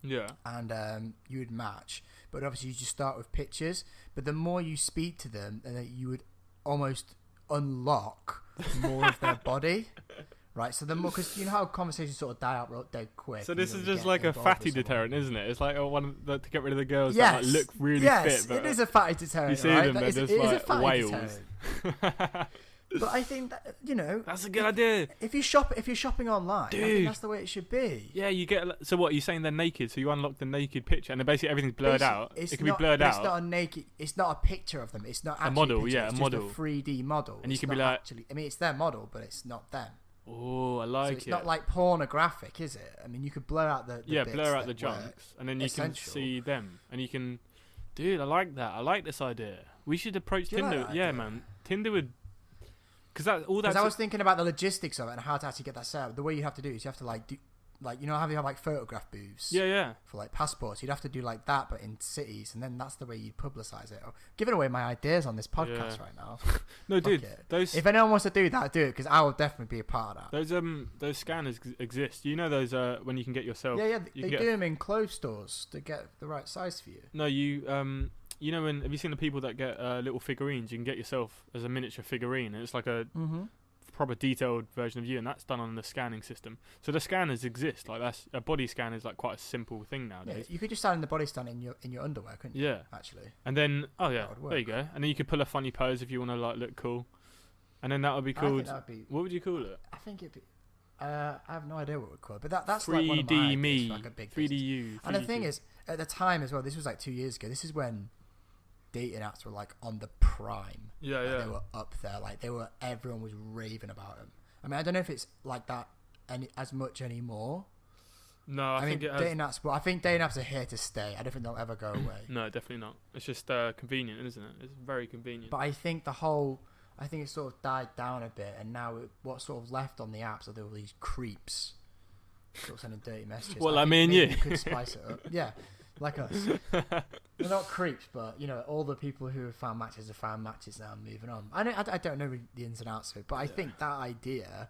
Yeah. and you would match. But obviously you just start with pictures. But the more you speak to them, and you would almost unlock more of their body. Right, so the more, because you know how conversations sort of die out dead quick. So and this you is don't just get like a involved fatty with someone. deterrent, isn't it? It's like to get rid of the girls Yes, that like, look really yes, fit. But it is a fatty deterrent. you see right? them, That they're is- just it is a like fatty whales. deterrent. But I think that, That's a good idea. if you're shopping online, I think Dude. that's the way it should be. Yeah, you get. So what? You're saying they're naked, so you unlock the naked picture, and then basically everything's blurred out. It's It can be not- blurred but out. It's not a naked. It's not a picture of them. It's not actually model, a picture, yeah, it's a just model. a 3D model. And you It's can be not like- actually. I mean, it's their model, but it's not them. Oh, I So like it's it. not like pornographic, is it? I mean, you could blur out the yeah, bits blur out the that work. junks, and then you can essential. see them, and you can. Dude, I like that. I like this idea. We should approach Do you like Tinder. that Yeah, idea? man. Tinder would. Because that all Because that. I was thinking about the logistics of it and how to actually get that set up. The way you have to do is you have to how they have like photograph booths. Yeah. For like passports, you'd have to do like that, but in cities, and then that's the way you'd publicize it. Giving away my ideas on this podcast Yeah. right now. No, Fuck dude. it. Those If anyone wants to do that, do it because I will definitely be a part of that. those scanners exist. You know those when you can get yourself. Yeah, you they can do get, them in clothes stores to get the right size for you. No, you know when have you seen the people that get little figurines? You can get yourself as a miniature figurine, and it's like a proper detailed version of you, and that's done on the scanning system. So the scanners exist. Like that's a body scan is like quite a simple thing Yeah, nowadays. you could just stand in the body stand in your underwear, couldn't you? Yeah. Actually. And then That would there you go. And then you could pull a funny pose if you want to like look cool, and then that would be I think called. that'd be. What would you call it? I think it'd be. I have no idea what we'd call it, but that's like one of 3D my ideas me, for, like a big 3D business. you. And the 3D thing you. is, at the time as well, this was like 2 years ago. This is when dating apps were like on the prime. Yeah, Like, yeah. They were up there. Like everyone was raving about them. I mean, I don't know if it's like that as much anymore. No, I think mean, it has. dating apps, but I think dating apps are here to stay. I don't think they'll ever go away. No, definitely not. It's just convenient, isn't it? It's very convenient. But I think I think it sort of died down a bit, and now what's sort of left on the apps are all these creeps, sort of sending dirty messages. What, I like think me and maybe you? could spice it up. Yeah, like us. They're not creeps, but all the people who have found matches now and moving on. I don't know the ins and outs of it, but I think that idea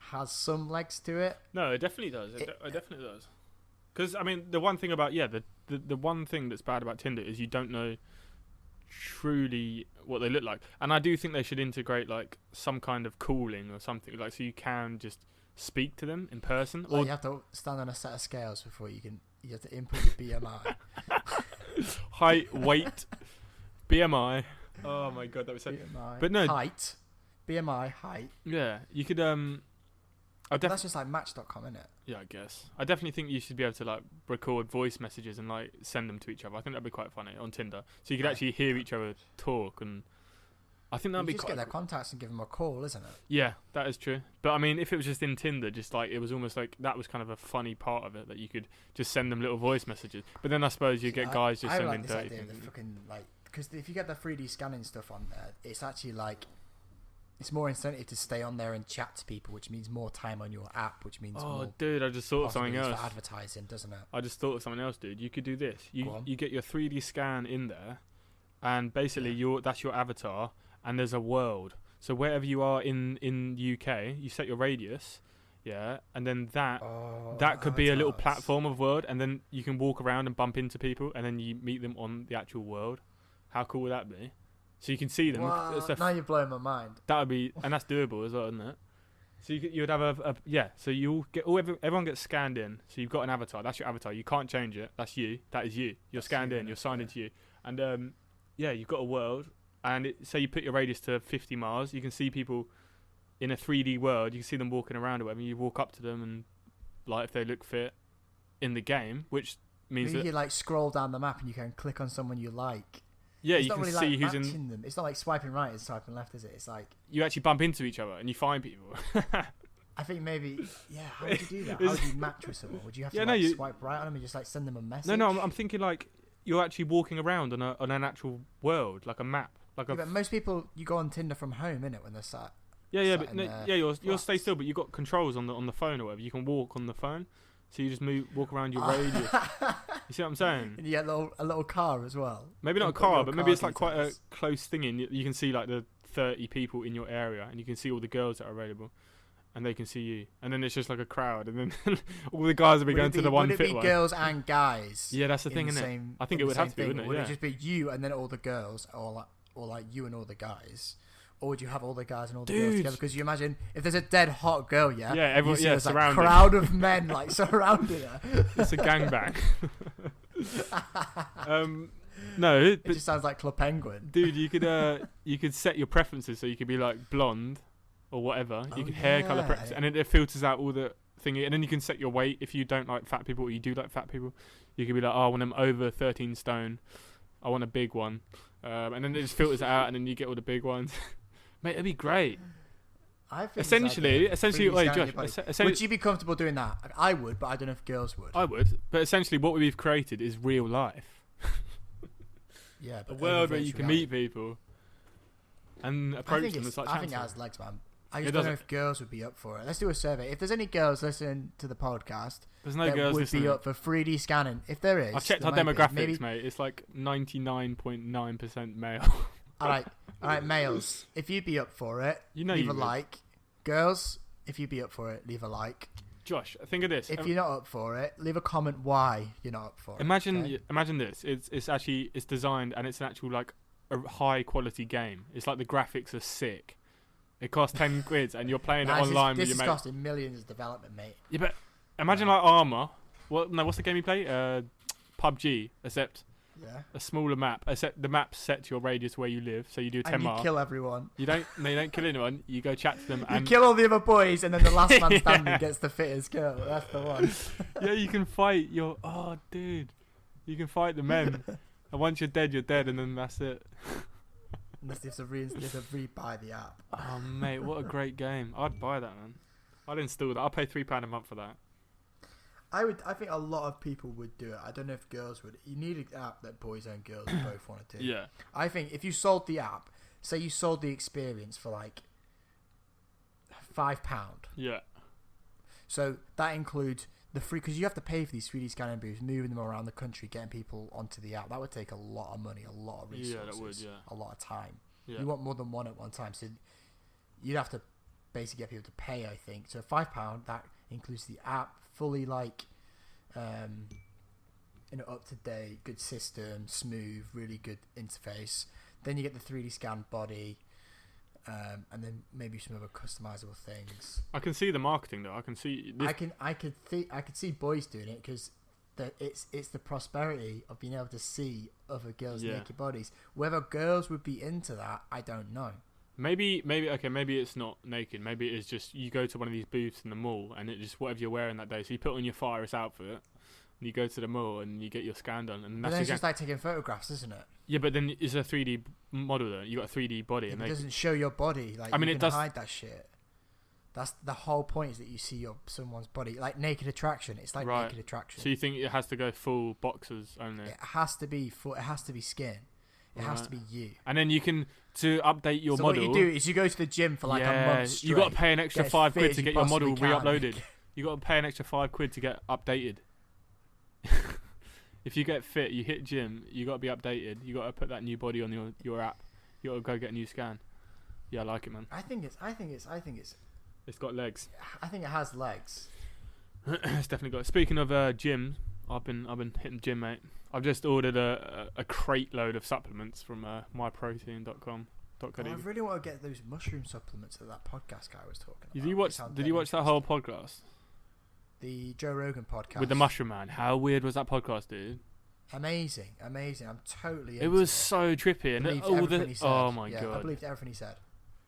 has some legs to it. No, it definitely does. It definitely does. Because I mean, the one thing about the one thing that's bad about Tinder is you don't know truly what they look like, and I do think they should integrate like some kind of calling or something, like so you can just speak to them in person. Like Or you have to stand on a set of scales before you have to input your BMI. height, weight, BMI. Oh my god, that was so. BMI, But no, height, BMI, height. yeah, you could I That's just like Match.com, isn't it? Yeah, I guess. I definitely think you should be able to like record voice messages and like send them to each other. I think that'd be quite funny on Tinder, so you could actually hear each other talk, and I think that'd You be just quite. get their contacts and give them a call, isn't it? Yeah, that is true. But I mean, if it was just in Tinder, just like it was almost like that was kind of a funny part of it that you could just send them little voice messages. But then I suppose you get guys just I sending like this dirty idea of things. the fucking like because if you get the 3D scanning stuff on there, it's actually like it's more incentive to stay on there and chat to people, which means more time on your app, which means Oh, more dude, I just thought of something possibilities else. for advertising, doesn't it? I just thought of something else, dude. You could do this. Go on. You get your 3D scan in there, and basically that's your avatar, and there's a world. So wherever you are in UK, you set your radius, yeah, and then that could be a little avatars. platform of world, and then you can walk around and bump into people, and then you meet them on the actual world. How cool would that be? So you can see them. Wow, It's a now you're blowing my mind. that would be, and that's doable as well, isn't it? So you would have a yeah. So you'll get everyone gets scanned in. So you've got an avatar. That's your avatar. You can't change it. That's you. That is you. You're scanned in. You're signed into you. And yeah, you've got a world. And say you put your radius to 50 miles. You can see people in a 3D world. You can see them walking around or whatever. You walk up to them and like if they look fit in the game, which means Maybe that you like scroll down the map and you can click on someone you like. yeah, It's you not can really see like who's in. matching them. It's not like swiping right and swiping left, is it? It's like You actually bump into each other and you find people. I think maybe how would you do that? How would you match with someone? Would you have to Yeah, no, like, you- swipe right on them and just like send them a message? No, I'm thinking like you're actually walking around on an actual world, like a map, like Yeah, a but most people you go on Tinder from home, innit? When they're sat. yeah, sat but in no, their yeah, you'll flats. stay still, but you've got controls on the phone or whatever. You can walk on the phone, so you just walk around your radius. You see what I'm saying? And you get a little car as well. Maybe not a You've got car, your but maybe it's car like quite a details. close thing, and you can see like the 30 people in your area, and you can see all the girls that are available, and they can see you, and then it's just like a crowd, and then all the guys will be Would going it to the one would fit it be one. girls and guys? Yeah, that's the in thing, the isn't it? same- I think in it the would have same to be, thing? wouldn't it? Would Yeah. it just be you and then all the girls, or like you and all the guys? Or would you have all the guys and all the girls Dude. together? Because you imagine if there's a dead hot girl, Yeah, you everyone- see yeah, there's, like, surrounded. crowd of men like surrounding her. It's a gangbang. No, It but just sounds like Club Penguin. dude, you could set your preferences so you could be like blonde or whatever. You Oh, could hair color yeah. preferences, and it filters out all the thingy. And then you can set your weight if you don't like fat people or you do like fat people. You could be like, oh, when I'm over 13 stone, I want a big one, and then it just filters it out, and then you get all the big ones. Mate, it'd be great. I think Essentially, wait, Josh. Would you be comfortable doing that? I would, but I don't know if girls would. I would, but essentially, what we've created is real life. Yeah, A but world where over you can virtual meet people and reality. approach them and start I think it chatting. has legs, man. I It just don't know doesn't. if girls would be up for it. Let's do a survey. If there's any girls listening to the podcast There's no that girls would listening. be up for 3D scanning, if there is, I've checked there our might be. demographics, Maybe, mate. It's like 99.9% male. all right, males. If you'd be up for it, You know leave you a would. like. Girls, if you'd be up for it, leave a like. Josh, think of this. If you're not up for it, leave a comment why you're not up for it. okay? Imagine this. It's designed and it's an actual like a high quality game. It's like the graphics are sick. It costs 10 quid and you're playing it online with This your is mate. costing millions of development, mate. Yeah, but imagine like Armour. What's the game you play? PUBG, except Yeah. a smaller map. Except the map's set to your radius where you live, so you do 10 And you miles. kill everyone. You don't kill anyone. You go chat to them You and kill all the other boys, and then the last man standing Yeah. gets the fittest kill. That's the one. yeah, you can fight your dude. You can fight the men. And once you're dead, and then that's it. Unless you have to re-buy the app. Oh mate, what a great game! I'd buy that, man. I'd install that. I'll pay £3 a month for that. I think a lot of people would do it. I don't know if girls would. You need an app that boys and girls both want to do. Yeah. I think if you sold the app, say you sold the experience for like £5. Yeah. So that includes the free, because you have to pay for these 3D scanning booths, moving them around the country, getting people onto the app. That would take a lot of money, a lot of resources, Yeah, that would, yeah. a lot of time. Yeah. You want more than one at one time, so you'd have to basically get people to pay, I think. So £5, that includes the app, fully like, up to date, good system, smooth, really good interface. Then you get the 3D scanned body, and then maybe some other customizable things. I can see the marketing though. I can see. This... I could see boys doing it because it's the prosperity of being able to see other girls' naked bodies. Whether girls would be into that, I don't know. Maybe it's not naked. Maybe it is just you go to one of these booths in the mall and it just whatever you're wearing that day. So you put on your Virus outfit, and you go to the mall and you get your scan done, and But that's then it's just like taking photographs, isn't it? Yeah, but then it's a 3D model though. You got a 3D body, and It doesn't show your body. Like, I mean, you it can does hide that shit. That's the whole point, is that you see someone's body, like Naked Attraction. It's like right. Naked Attraction. So you think it has to go full boxers only? It has to be full. It has to be skin. It has to be you. And then you can to update your so model. what you do is you go to the gym for like a month straight. You got to pay an extra get as £5 fit as to you get your possibly model can. re-uploaded. You got to pay an extra £5 to get updated. If you get fit, you hit gym, you got to be updated. You got to put that new body on your app. You got to go get a new scan. Yeah, I like it, man. I think it's It's got legs. I think it has legs. It's definitely got. Speaking of gym, I've been hitting the gym, mate. I've just ordered a crate load of supplements from myprotein.com. Oh, I really want to get those mushroom supplements that podcast guy was talking about. Did you watch that whole podcast? The Joe Rogan podcast With the Mushroom Man. How weird was that podcast, dude? Amazing. I'm totally. It was so trippy, and Believed all everything the he said. oh my I god! believed everything he said.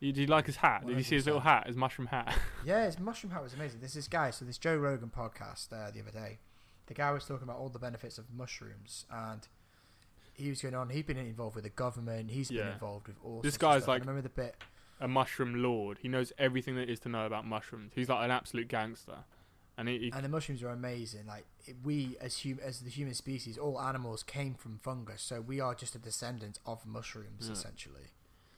Did you like his hat? Did you see his little 100%. hat, his mushroom hat? Yeah, his mushroom hat was amazing. This guy, so this Joe Rogan podcast the other day, the guy was talking about all the benefits of mushrooms, and he was going on. He'd been involved with the government. He's been involved with all. This sorts of guy's stuff. like I remember the bit. A mushroom lord. He knows everything there is to know about mushrooms. He's like an absolute gangster, and And the mushrooms are amazing. Like we, as the human species, all animals came from fungus, so we are just a descendant of mushrooms essentially.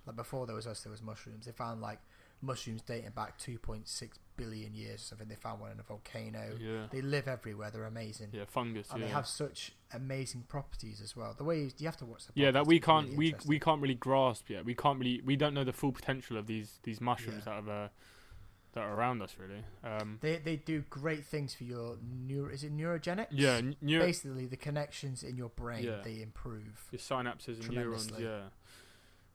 Like before there was us, there was mushrooms. They found like mushrooms dating back 2.6 billion years or something. They found one in a volcano. Yeah. They live everywhere. They're amazing. Yeah, fungus. And they have such amazing properties as well. The way you have to watch the podcast, that we it's can't really interesting. we can't really grasp yet. We don't know the full potential of these mushrooms that are around us really. They do great things for your is it neurogenics? Yeah, basically the connections in your brain they improve. Your synapses and neurons. tremendously. Yeah.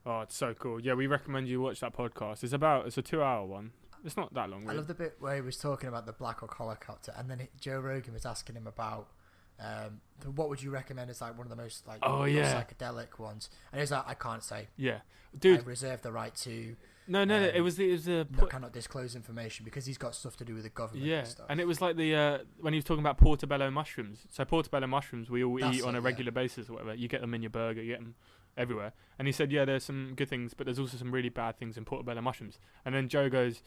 Oh, it's so cool. Yeah, we recommend you watch that podcast. It's a 2-hour one. It's not that long. Really. I love the bit where he was talking about the Black Hawk helicopter, and then Joe Rogan was asking him about What would you recommend as like one of the most like psychedelic ones? And he's like, I can't say. Yeah, dude. I reserve the right to. No, it was the cannot disclose information because he's got stuff to do with the government. Yeah, and stuff. and it was like the when he was talking about portobello mushrooms. So portobello mushrooms we all eat on a regular basis or whatever. You get them in your burger, you get them everywhere. And he said, yeah, there's some good things, but there's also some really bad things in portobello mushrooms. And then Joe goes,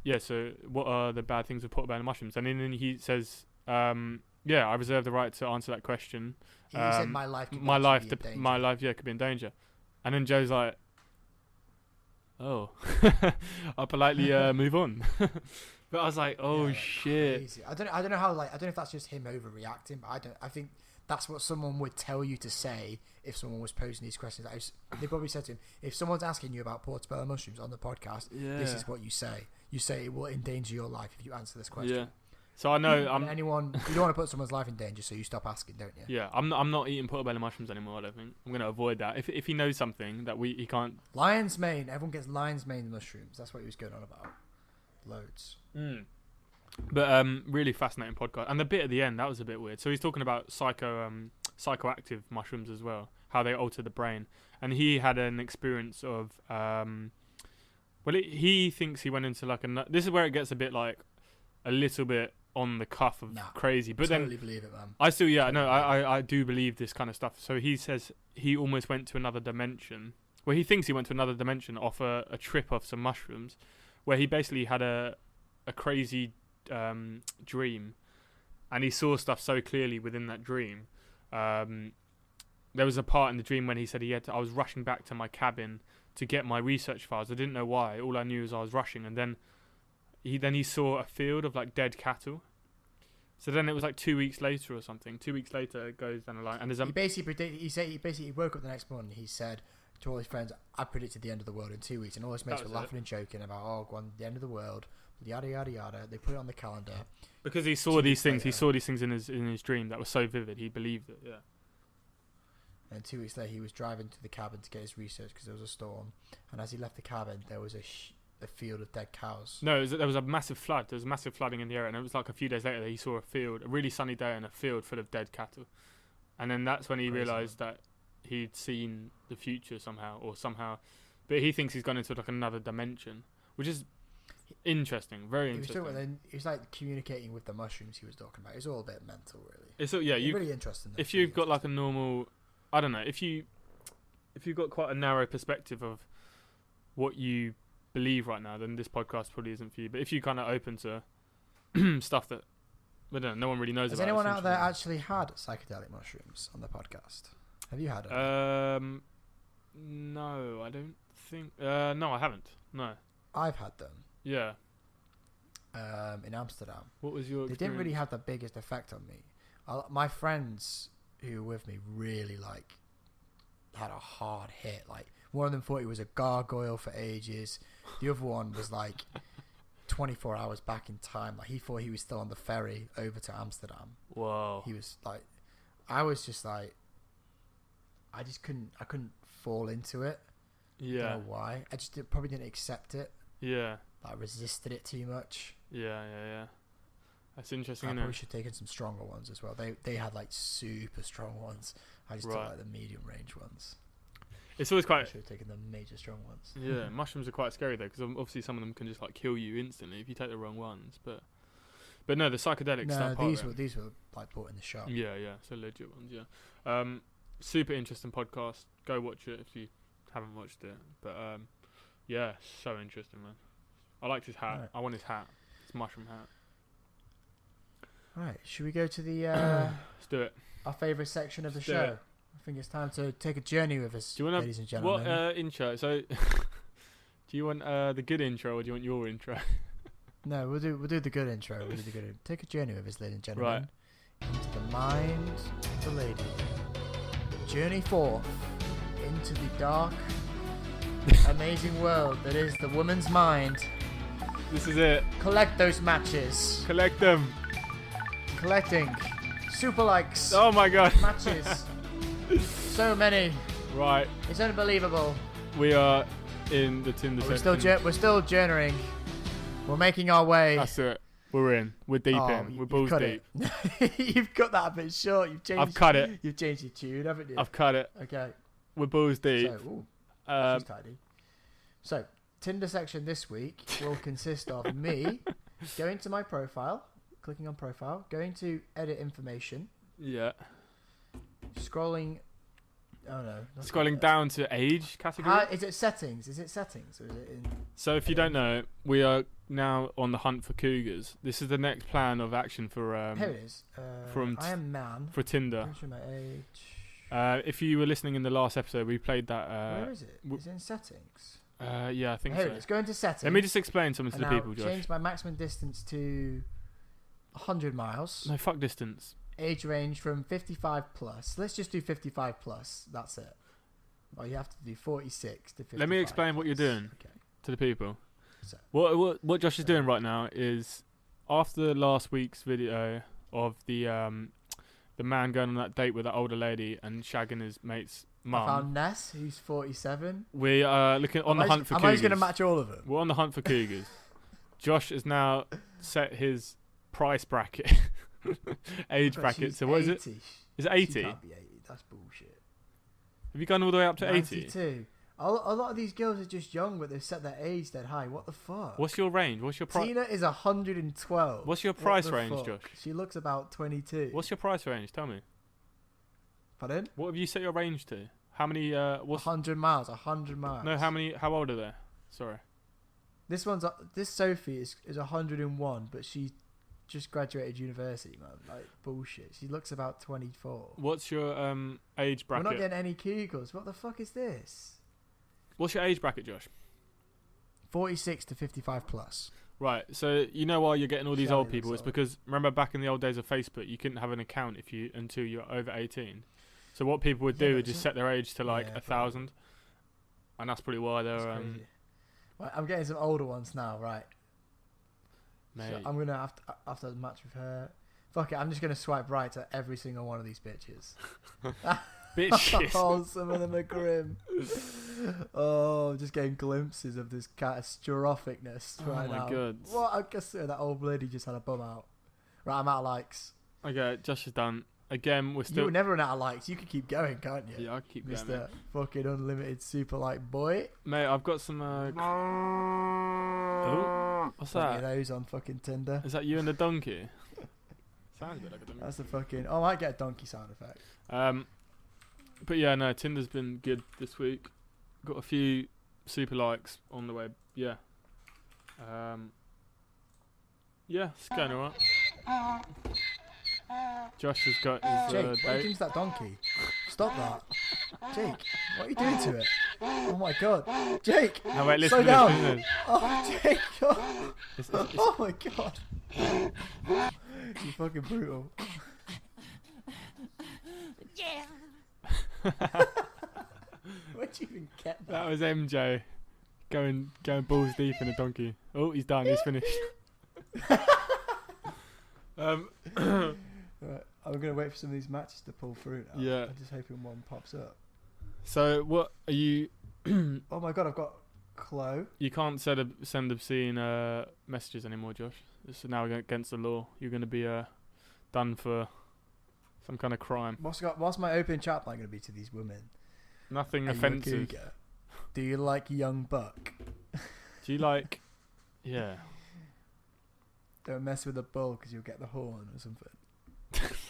yeah, so what are the bad things with portobello mushrooms? And then he says, yeah, I reserve the right to answer that question. He said my life could could be in danger. And then Joe's like, oh, I'll politely move on. But I was like, oh shit. Crazy. I don't know how, like, I don't know if that's just him overreacting, but I think that's what someone would tell you to say if someone was posing these questions. They probably said to him, if someone's asking you about portobello mushrooms on the podcast, this is what you say. You say it will endanger your life if you answer this question. Yeah. So I know you don't want to put someone's life in danger, so you stop asking, don't you? Yeah, I'm not eating portobello mushrooms anymore. I don't think I'm going to avoid that. If he knows something that he can't. Lion's mane. Everyone gets lion's mane mushrooms. That's what he was going on about. Loads. But really fascinating podcast. And the bit at the end, that was a bit weird. So he's talking about psychoactive mushrooms as well, how they alter the brain. And he had an experience of he thinks he went into like this is where it gets a bit like a little bit on the cuff of crazy, but totally believe it, man. I still, I do believe this kind of stuff. So he says he almost went to another dimension. Well, he thinks he went to another dimension off a trip off some mushrooms, where he basically had a crazy dream, and he saw stuff so clearly within that dream. There was a part in the dream when he said I was rushing back to my cabin to get my research files. I didn't know why. All I knew was I was rushing, and then he saw a field of like dead cattle. So then it was like 2 weeks later or something. 2 weeks later it goes down the line, and there's he basically woke up the next morning. He said to all his friends, "I predicted the end of the world in 2 weeks," and all his mates were laughing and joking about, go on, the end of the world, yada yada yada. They put it on the calendar because he saw these things. He saw these things in his dream that was so vivid. He believed it. Yeah. And 2 weeks later, he was driving to the cabin to get his research because there was a storm. And as he left the cabin, there was a field of dead cows. No, there was a massive flood. There was massive flooding in the area, and it was like a few days later that he saw a really sunny day and a field full of dead cattle. And then that's when he realised that he'd seen the future somehow. But he thinks he's gone into like another dimension, which is interesting, very interesting. He was like communicating with the mushrooms he was talking about. It was all a bit mental, really. It's really interesting. If you've got like a normal, I don't know, if you've got quite a narrow perspective of what you believe right now, then this podcast probably isn't for you. But if you're kind of open to stuff that no one really knows about. Has anyone out there actually had psychedelic mushrooms on the podcast? Have you had it? No, I don't think. No, I haven't. No, I've had them. Yeah. In Amsterdam. What was your? They didn't really have the biggest effect on me. My friends who were with me really had a hard hit. Like, one of them thought he was a gargoyle for ages. The other one was like 24 hours back in time. Like, he thought he was still on the ferry over to Amsterdam. Whoa. He was like, I was just like, I couldn't fall into it. Yeah. I don't know why. I just probably didn't accept it. Yeah. I resisted it too much. Yeah. That's interesting. I probably should have taken some stronger ones as well. They had like super strong ones. I just took like the medium range ones. It's always quite. I should have taken the major strong ones. Yeah, mushrooms are quite scary though, because obviously some of them can just like kill you instantly if you take the wrong ones. But no, the psychedelic stuff. No, these were like bought in the shop. Yeah, so legit ones. Yeah, super interesting podcast. Go watch it if you haven't watched it. But yeah, so interesting, man. I liked his hat. Right. I want his hat. His mushroom hat. Right, should we go to the let's do it. Our favourite section of the show? I think it's time to take a journey with us, ladies and gentlemen. What intro? So, do you want the good intro or do you want your intro? No, we'll do the good intro. We'll do the good. Take a journey with us, ladies and gentlemen. Right. Into the mind of the lady. Journey forth into the dark, amazing world that is the woman's mind. This is it. Collect those matches. Collect them. Collecting super likes. Oh my god. Matches. So many. Right. It's unbelievable. We are in the Tinder section. We're still journeying. We're making our way. That's it. We're in. We're deep in. We're balls cut deep. it. You've cut that a bit short. You've changed. I've cut it. You've changed your tune, haven't you? I've cut it. Okay. We're balls deep. So, ooh, Um, she's tidy. So, Tinder section this week will consist of me going to my profile, clicking on profile, going to edit information, yeah. scrolling. Oh no. not Scrolling that. down to age category. Is it settings? Is it settings or is it in? So if you don't know, we are now on the hunt for cougars. This is the next plan of action for Here it is. from I am man. for Tinder. Go through my age. If you were listening in the last episode, we played that. Where is it? Is it in settings? Yeah, I think Here so. it is. Go into settings. Let me just explain something to and the now people, Josh. change my maximum distance to 100 miles. No, fuck distance. Age range from 55 plus. Let's just do 55 plus. That's it. Well, you have to do 46 to 55. Let me explain what you're plus. doing Okay. to the people. So, What Josh is doing right now is, after last week's video of the man going on that date with that older lady and shagging his mate's I mum, found Ness, who's 47. we are looking on the hunt for Am I cougars. just going to match all of them? We're on the hunt for cougars. Josh has now set his price bracket, age But bracket. she's So what is it? 80. Is it She 80? can't be 80. That's bullshit. Have you gone all the way up to 80? 92. A lot of these girls are just young, but they've set their age dead high. What the fuck? What's your range? What's your price? Tina is 112. What's your What price the range, fuck? Josh? She looks about 22. What's your price range? Tell me. Pardon? What have you set your range to? How many? What's 100 miles. 100 miles. no? How many? How old are they? Sorry. This Sophie is 101, but she just graduated university, man. Like bullshit. She looks about 24. What's your age We're bracket? not getting any Cougars. What the fuck is this? What's your age bracket, Josh? 46 to 55 plus. Right. So you know why you're getting all these Shall old we people? look It's because remember back in the old days of Facebook, you couldn't have an account until you're over 18. So what people would Yeah, do but is just isn't- set their age to like Yeah, 1,000, and that's probably why That's they're crazy. Right, I'm getting some older ones now, right? So mate. I'm gonna have to match with her. Fuck it, I'm just gonna swipe right to every single one of these bitches. Bitches. Oh, some of them are grim. Oh, I'm just getting glimpses of this catastrophicness Oh right my now. God. What? I guess that old lady just had a bum out. Right, I'm out of likes. Okay, Josh is done. Again, we're You still. were never run out of likes. You could keep going, can't you? Yeah, I keep going, Mr. mate. Fucking unlimited super like boy. Mate, I've got some. Oh, what's Plenty of that? those on fucking Tinder. Is that you and the donkey? Sounds a bit like a donkey. That's the fucking. Oh, I might get a donkey sound effect. But yeah, no, Tinder's been good this week. Got a few super likes on the way. Yeah. Yeah, it's going alright. Josh has got his Jake, what are you date. doing to that donkey? Stop that. Jake, what are you doing to it? Oh my god. Jake! No, wait, slow listen to down. this, listen to this. Oh, Jake! Oh, It's- oh my god. You fucking brutal. Where'd you even get that? That was MJ going balls deep in a donkey. Oh, he's done. He's finished. Right, I'm gonna wait for some of these matches to pull through now. Yeah. I'm just hoping one pops up. So what are you? Oh my god, I've got Chloe. You can't send obscene messages anymore, Josh. This is now against the law. You're going to be done for some kind of crime. What's my open chat line gonna be to these women? Nothing Are you a offensive. cougar? Do you like young buck? Do you like? Yeah. Don't mess with the bull because you'll get the horn or something.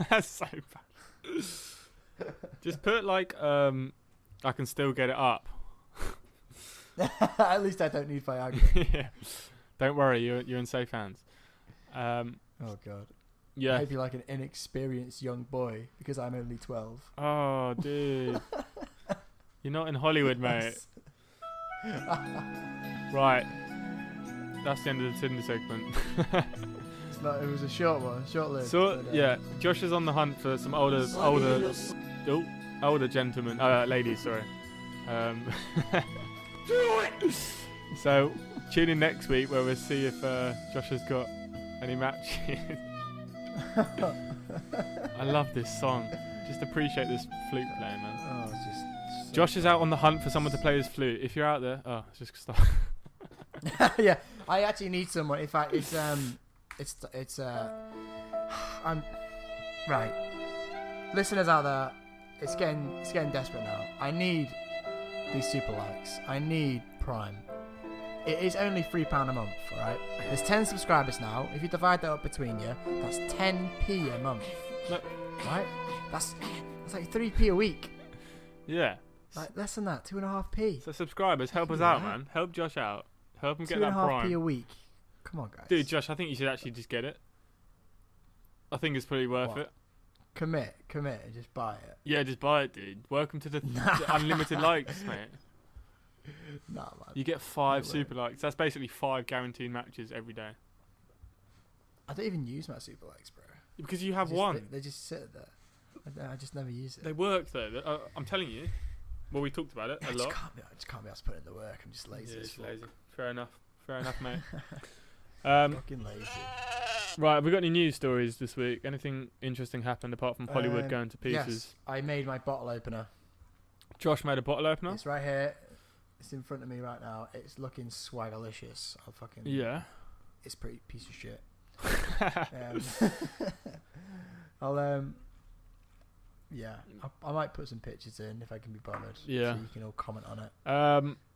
That's so bad. Just put like I can still get it up. At least I don't need Viagra. Yeah. Don't worry, you're in safe hands. Oh god. I Yeah. hope you're like an inexperienced young boy because I'm only 12. Oh, dude. You're not in Hollywood, mate. Right. That's the end of the Tinder segment. It was a short one, short-lived. So but, yeah, Josh is on the hunt for some older gentlemen, ladies. Sorry. So tune in next week where we'll see if Josh has got any matches. I love this song. Just appreciate this flute playing, man. Oh, it's just. So Josh is out on the hunt for someone to play his flute. If you're out there, it's just stop. yeah, I actually need someone. In fact, it's I'm right. Listeners out there, it's getting desperate now. I need these super likes. I need Prime. It is only £3 a month, alright? There's 10 subscribers now. If you divide that up between you, that's 10p a month. Look. Right? That's like 3p a week. Yeah. Like less than that, 2.5p. So subscribers, help us out, man. Help Josh out. Help him get that 2.5p Prime. a week. Come on, guys. Dude, Josh, I think you should actually just get it. I think it's pretty worth What? it. Commit, and just buy it. Yeah, just buy it, dude. Welcome to the unlimited likes, mate. Nah, man. You get 5 super likes. That's basically 5 guaranteed matches every day. I don't even use my super likes, bro. Because you have Just- one. They just sit there. I just never use it. They work though. I'm telling you. Well, we talked about it a lot. I just can't be asked to put in the work. I'm just lazy. Yeah, as it's fuck. lazy. Fair enough, mate. Fucking lazy. Right, have we got any news stories this week? Anything interesting happened apart from Hollywood going to pieces? Yes, I made my bottle opener. Josh made a bottle opener? It's right here. It's in front of me right now. It's looking swagalicious. Yeah. It's a pretty piece of shit. Yeah. I might put some pictures in if I can be bothered. Yeah. So you can all comment on it.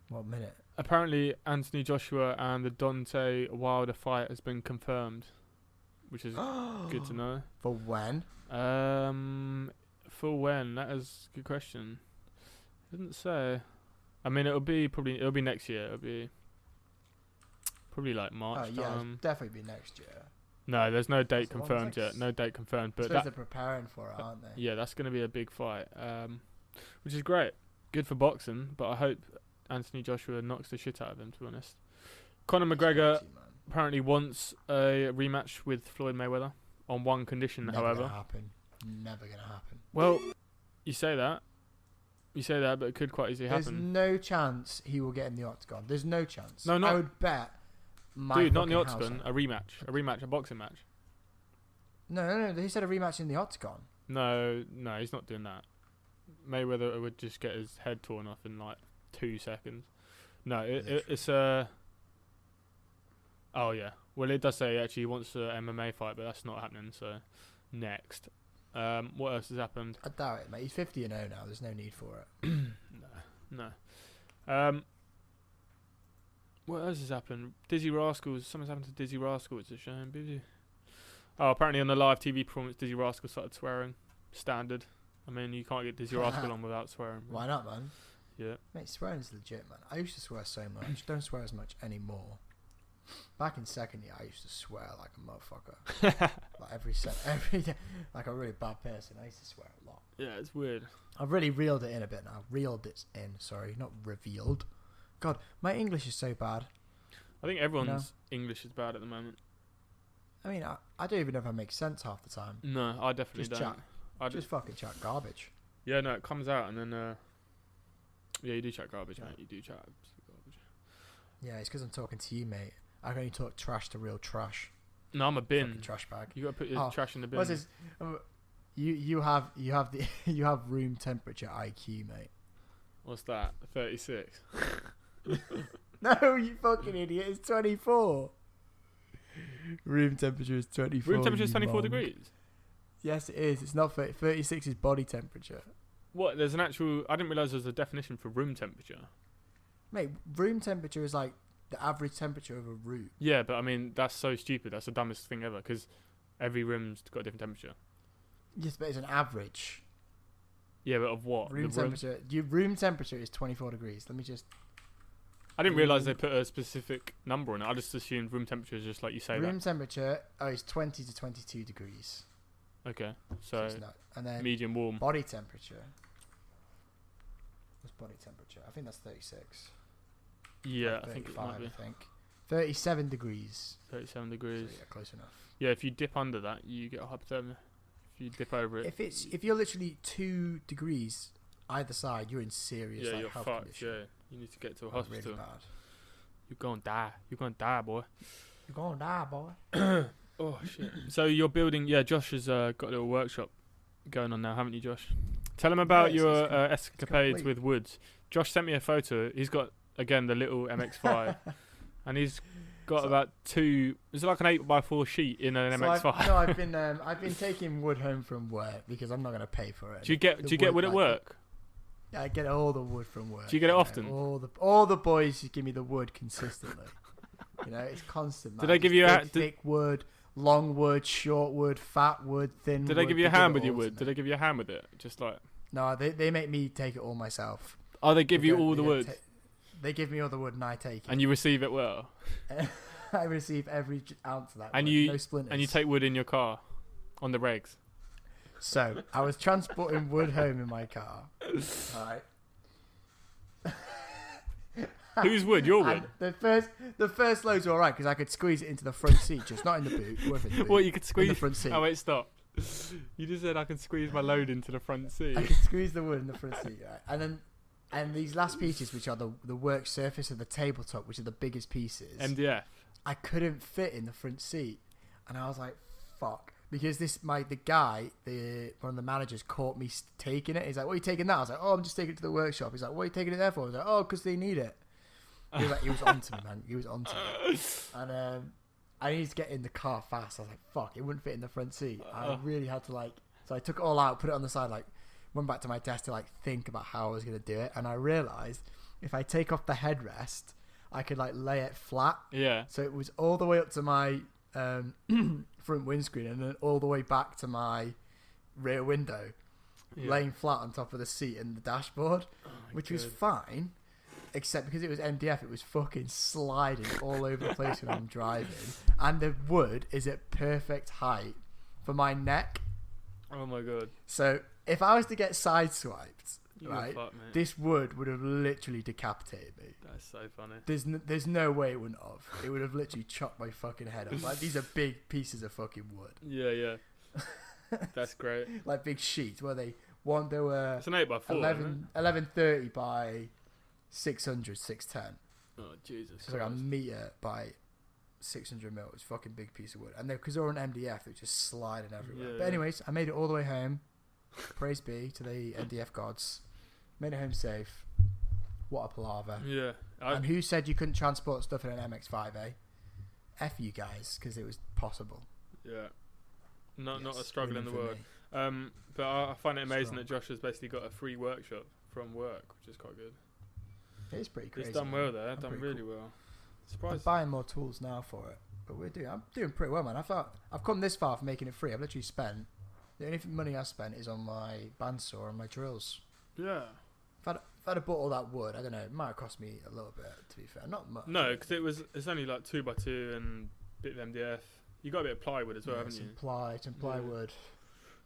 1 minute. Apparently, Anthony Joshua and the Deontay Wilder fight has been confirmed, which is good to know. For when? For when? That is a good question. Didn't say. I mean, it'll be next year. It'll be probably like March Yeah, time. it'll definitely be next year. No, there's no date That's the one confirmed next- yet. No date confirmed, I but suppose they're preparing for it, aren't they? yeah, that's going to be a big fight, which is great. Good for boxing, but I hope Anthony Joshua knocks the shit out of him, to be honest. Conor McGregor apparently wants a rematch with Floyd Mayweather on one condition, Never however. gonna happen. Never gonna happen. Well, you say that, but it could quite easily There's happen. no chance he will get in the octagon. There's no chance. No, not- I would bet. Dude, not in the fucking house octagon. on it. A rematch, a boxing match. No. He said a rematch in the octagon. No, he's not doing that. Mayweather would just get his head torn off in like 2 seconds. No, it's a. Oh yeah. Well, it does say actually he wants an MMA fight, but that's not happening. So, next. What else has happened? I doubt it, mate. He's 50-0 now. There's no need for it. No. What else has happened? Dizzy Rascals. Something's happened to Dizzy Rascal. It's a shame. Busy. Oh, apparently on the live TV performance, Dizzy Rascal started swearing. Standard. I mean, you can't get Dizzy Rascal on without swearing. Why not, man? Yeah. Mate, swearing's legit, man. I used to swear so much. Don't swear as much anymore. Back in second year, I used to swear like a motherfucker. Like every day, like a really bad person. I used to swear a lot. Yeah, it's weird. I've really reeled it in a bit now. Reeled it in, sorry, not revealed. God, my English is so bad. I think everyone's English is bad at the moment. I mean, I don't even know if I make sense half the time. No, I definitely Just don't. chat. Just fucking chat garbage. Yeah, no, it comes out and then. Yeah, you do chat garbage, mate. You do chat garbage. Yeah, it's because I'm talking to you, mate. I can only talk trash to real trash. No, I'm a bin. Fucking trash bag. You got to put your trash in the bin. What's this? You have the you have room temperature IQ, mate. What's that? 36. No, you fucking idiot! It's 24. Room temperature is 24. Room temperature is you 24 mong. degrees. Yes, it is. It's not 30. 36 is body temperature. What? There's an actual. I didn't realise there was a definition for room temperature. Mate, room temperature is like the average temperature of a room. Yeah, but I mean that's so stupid. That's the dumbest thing ever because every room's got a different temperature. Yes, but it's an average. Yeah, but of what? Room The temperature. Your room temperature is 24 degrees. Let me just. I didn't realise they put a specific number on it. I just assumed room temperature is just like you say. Room temperature is 20 to 22 degrees. Okay, so it's not, and then medium warm. body temperature. What's body temperature? I think that's 36. Yeah, Like I think it 35, might be. I think 37 degrees. 37 So degrees. yeah, close enough. Yeah, if you dip under that, you get a hypothermia. If you dip over it, If you're literally 2 degrees either side, you're in serious yeah, like, you're health fucked. condition. Yeah, you need to get to a Like, hospital. really bad. You're gonna die. You're gonna die, boy. You're gonna die, boy. Oh shit. So you're building. Yeah, Josh has got a little workshop going on now, haven't you, Josh? Tell him about Yeah, your it's escapades complete. with Woods. Josh sent me a photo. He's got again the little MX-5, and he's got about 2. Is it like an 8x4 sheet in an MX5? I've been taking wood home from work because I'm not going to pay for it. Do you get wood at work? Yeah, I get all the wood from work. Do you get it often? All the boys just give me the wood consistently. It's constant. Man. Did they give you thick wood, long wood, short wood, fat wood, thin wood? Did they give you a hand with your wood? Did they give you a hand with it? Just like... No, they make me take it all myself. Oh, they give you all the wood? They give me all the wood and I take it. And you receive it well? I receive every ounce of that and wood. No splinters. And you take wood in your car? On the regs? So, I was transporting wood home in my car. Alright. Whose wood? Your wood? The first loads were alright because I could squeeze it into the front seat, just not in the boot. What, you could squeeze in the front seat? Oh wait, stop. You just said I can squeeze my load into the front seat. I could squeeze the wood in the front seat, right? And these last pieces, which are the work surface of the tabletop, which are the biggest pieces, MDF. I couldn't fit in the front seat, and I was like, "Fuck!" Because one of the managers caught me taking it. He's like, "What are you taking that?" I was like, "Oh, I'm just taking it to the workshop." He's like, "What are you taking it there for?" I was like, "Oh, because they need it." He was onto me, man. He was onto me, and I needed to get in the car fast. I was like, "Fuck!" It wouldn't fit in the front seat. I really had to so I took it all out, put it on the side, went back to my desk to think about how I was gonna do it, and I realized if I take off the headrest, I could lay it flat. Yeah. So it was all the way up to my front windscreen and then all the way back to my rear window, laying flat on top of the seat and the dashboard, which was fine, except because it was MDF, it was fucking sliding all over the place when I'm driving, and the wood is at perfect height for my neck. Oh my god. So if I was to get sideswiped, right, fuck, this wood would have literally decapitated me. That's so funny. There's no way it wouldn't have. It would have literally chopped my fucking head off. These are big pieces of fucking wood. Yeah. That's great. Big sheets. They were. It's an 8x4. 1130 by 600, 610. Oh Jesus. So it's like a meter by 600 mil. It's a fucking big piece of wood. And because they're on MDF, they're just sliding everywhere. Yeah. But anyways, I made it all the way home. Praise be to the MDF gods. Made it home safe. What a palaver. Yeah. And who said you couldn't transport stuff in an MX-5, eh? F you guys, because it was possible. Yeah. Not a struggle in the world. But I find it amazing that Josh has basically got a free workshop from work, which is quite good. It is pretty crazy. He's done well there. Done really well. Surprised. I'm buying more tools now for it, but I'm doing pretty well, man. I've come this far for making it free. I've literally spent the only money I spent is on my bandsaw and my drills. Yeah. If I'd have bought all that wood, I don't know, it might have cost me a little bit, to be fair. Not much. No, because it's only 2x2 and a bit of MDF. You got a bit of plywood as well, haven't you? Some plywood.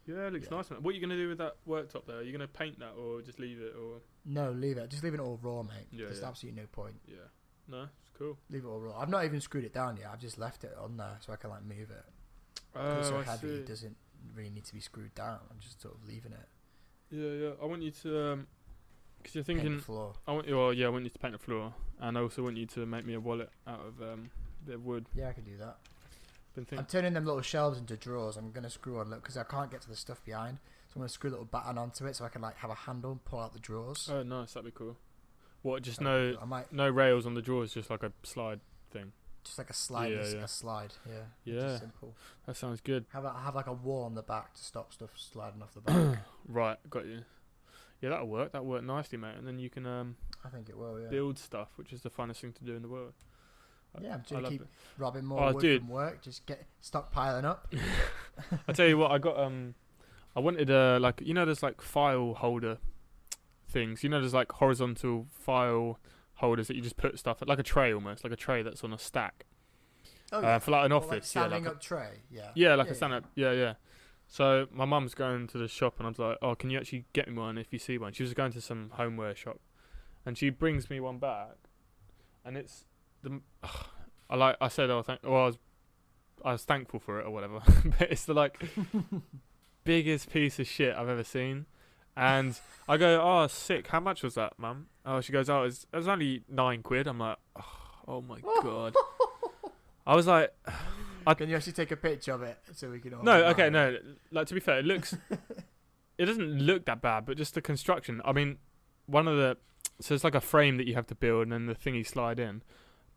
Yeah, it looks nice, man. What are you going to do with that worktop there? Are you going to paint that or just leave it? Or No, leave it. Just leave it all raw, mate. Yeah, There's absolutely no point. Yeah. No, it's cool. Leave it all raw. I've not even screwed it down yet. I've just left it on there so I can move it. Oh, It's so I heavy, see. it doesn't really need to be screwed down. I'm just sort of leaving it. Yeah. I want you to, because you're thinking. Paint the floor. I want you to paint the floor, and I also want you to make me a wallet out of a bit of wood. Yeah, I can do that. Been I'm turning them little shelves into drawers. I'm going to screw on, because I can't get to the stuff behind. So I'm going to screw a little batten onto it so I can have a handle and pull out the drawers. Oh, nice. That'd be cool. What? Just no rails on the drawers, just like a slide thing. Just like a slide. A slide. Yeah. Yeah. Just simple. That sounds good. Have a wall on the back to stop stuff sliding off the back. Right, got you. Yeah, that'll work. That'll work nicely, mate. And then you can I think it will. Yeah. build stuff, which is the funnest thing to do in the world. Yeah, I'm just keep robbing more wood from work. Just get stockpiling up. I tell you what, I got I wanted there's file holder things. There's horizontal file holders that you just put stuff like a tray almost, like a tray that's on a stack. Oh, yeah. For an office, standing up tray. Yeah. Yeah, a stand up. Yeah. So my mum's going to the shop, and I was like, "Oh, can you actually get me one if you see one?" She was going to some homeware shop, and she brings me one back, and it's I was thankful for it or whatever, but it's the biggest piece of shit I've ever seen, and I go, "Oh, sick! How much was that, mum?" Oh, she goes, "Oh, it was only £9." I'm like, "Oh my god!" I was like, "Can you actually take a picture of it so we can all?" No, okay, no. To be fair, it doesn't look that bad, but just the construction. I mean, so it's like a frame that you have to build, and then the thing you slide in.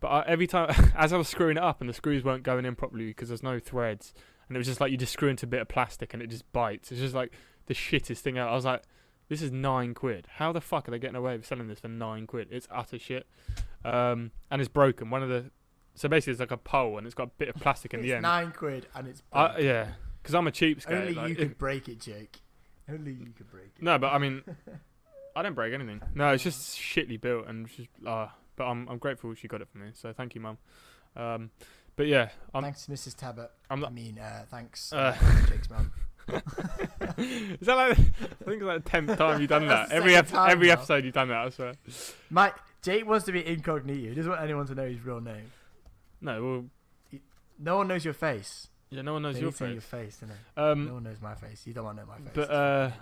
But every time, as I was screwing it up and the screws weren't going in properly because there's no threads, and it was just like you just screw into a bit of plastic and it just bites. It's just like the shittest thing out. I was like, this is £9. How the fuck are they getting away with selling this for £9? It's utter shit. And it's broken. So basically it's like a pole and it's got a bit of plastic in the end. £9 and it's yeah, because I'm a cheapskate. Only like, you could break it, Jake. Only you could break it. No, but I mean, I don't break anything. No, it's just shitly built and just but I'm grateful she got it for me. So thank you, Mum. But yeah, thanks, Mrs. Tabbert. Thanks, Jake's mum. Is that like? I think it's like the 10th time you've done that. Every episode you've done that. I swear. Jake wants to be incognito. He doesn't want anyone to know his real name. No, well, no one knows your face. Yeah, no one knows your face. Your face, no one knows my face. You don't want to know my face. But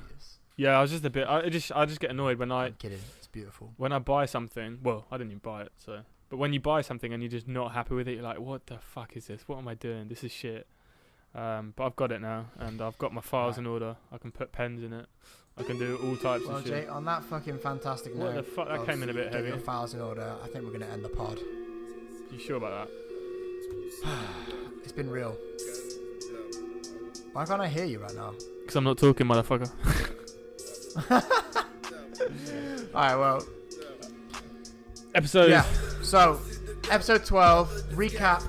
yeah, I was just a bit. I just get annoyed when I'm kidding. It's beautiful. When I buy something, well, I didn't even buy it. So, but when you buy something and you're just not happy with it, you're like, what the fuck is this? What am I doing? This is shit. But I've got it now, and I've got my files in order. I can put pens in it. I can do all types of shit. Jake, on that fucking fantastic note, what the fuck? That came in a bit heavy. Your files in order. I think we're gonna end the pod. You sure about that? It's been real. Why can't I hear you right now? Because I'm not talking, motherfucker. Alright, well. Episode. Yeah. So, episode 12 recap.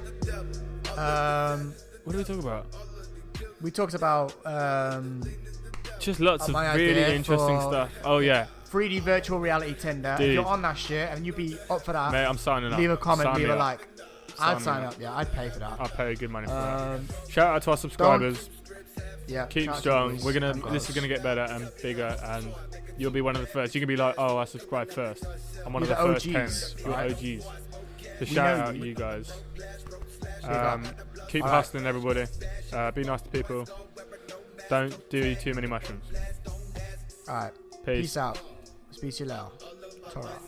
What did we talk about? We talked about just lots of really interesting stuff. Oh yeah. 3D virtual reality Tinder. Dude. If you're on that shit and you'd be up for that, mate, I'm signing up. Leave a comment, leave a like. I'd sign sign up. Yeah, I'd pay for that. I'll pay good money for that. Shout out to our subscribers. Yeah. Keep strong. We're gonna. This is gonna get better and bigger, and you'll be one of the first. You can be like, oh, I subscribed first. I'm one of the first 10. You're OGs. So shout out you guys. Keep hustling, everybody. Be nice to people. Don't do too many mushrooms. Alright. Peace out. Speak to you later. Torah.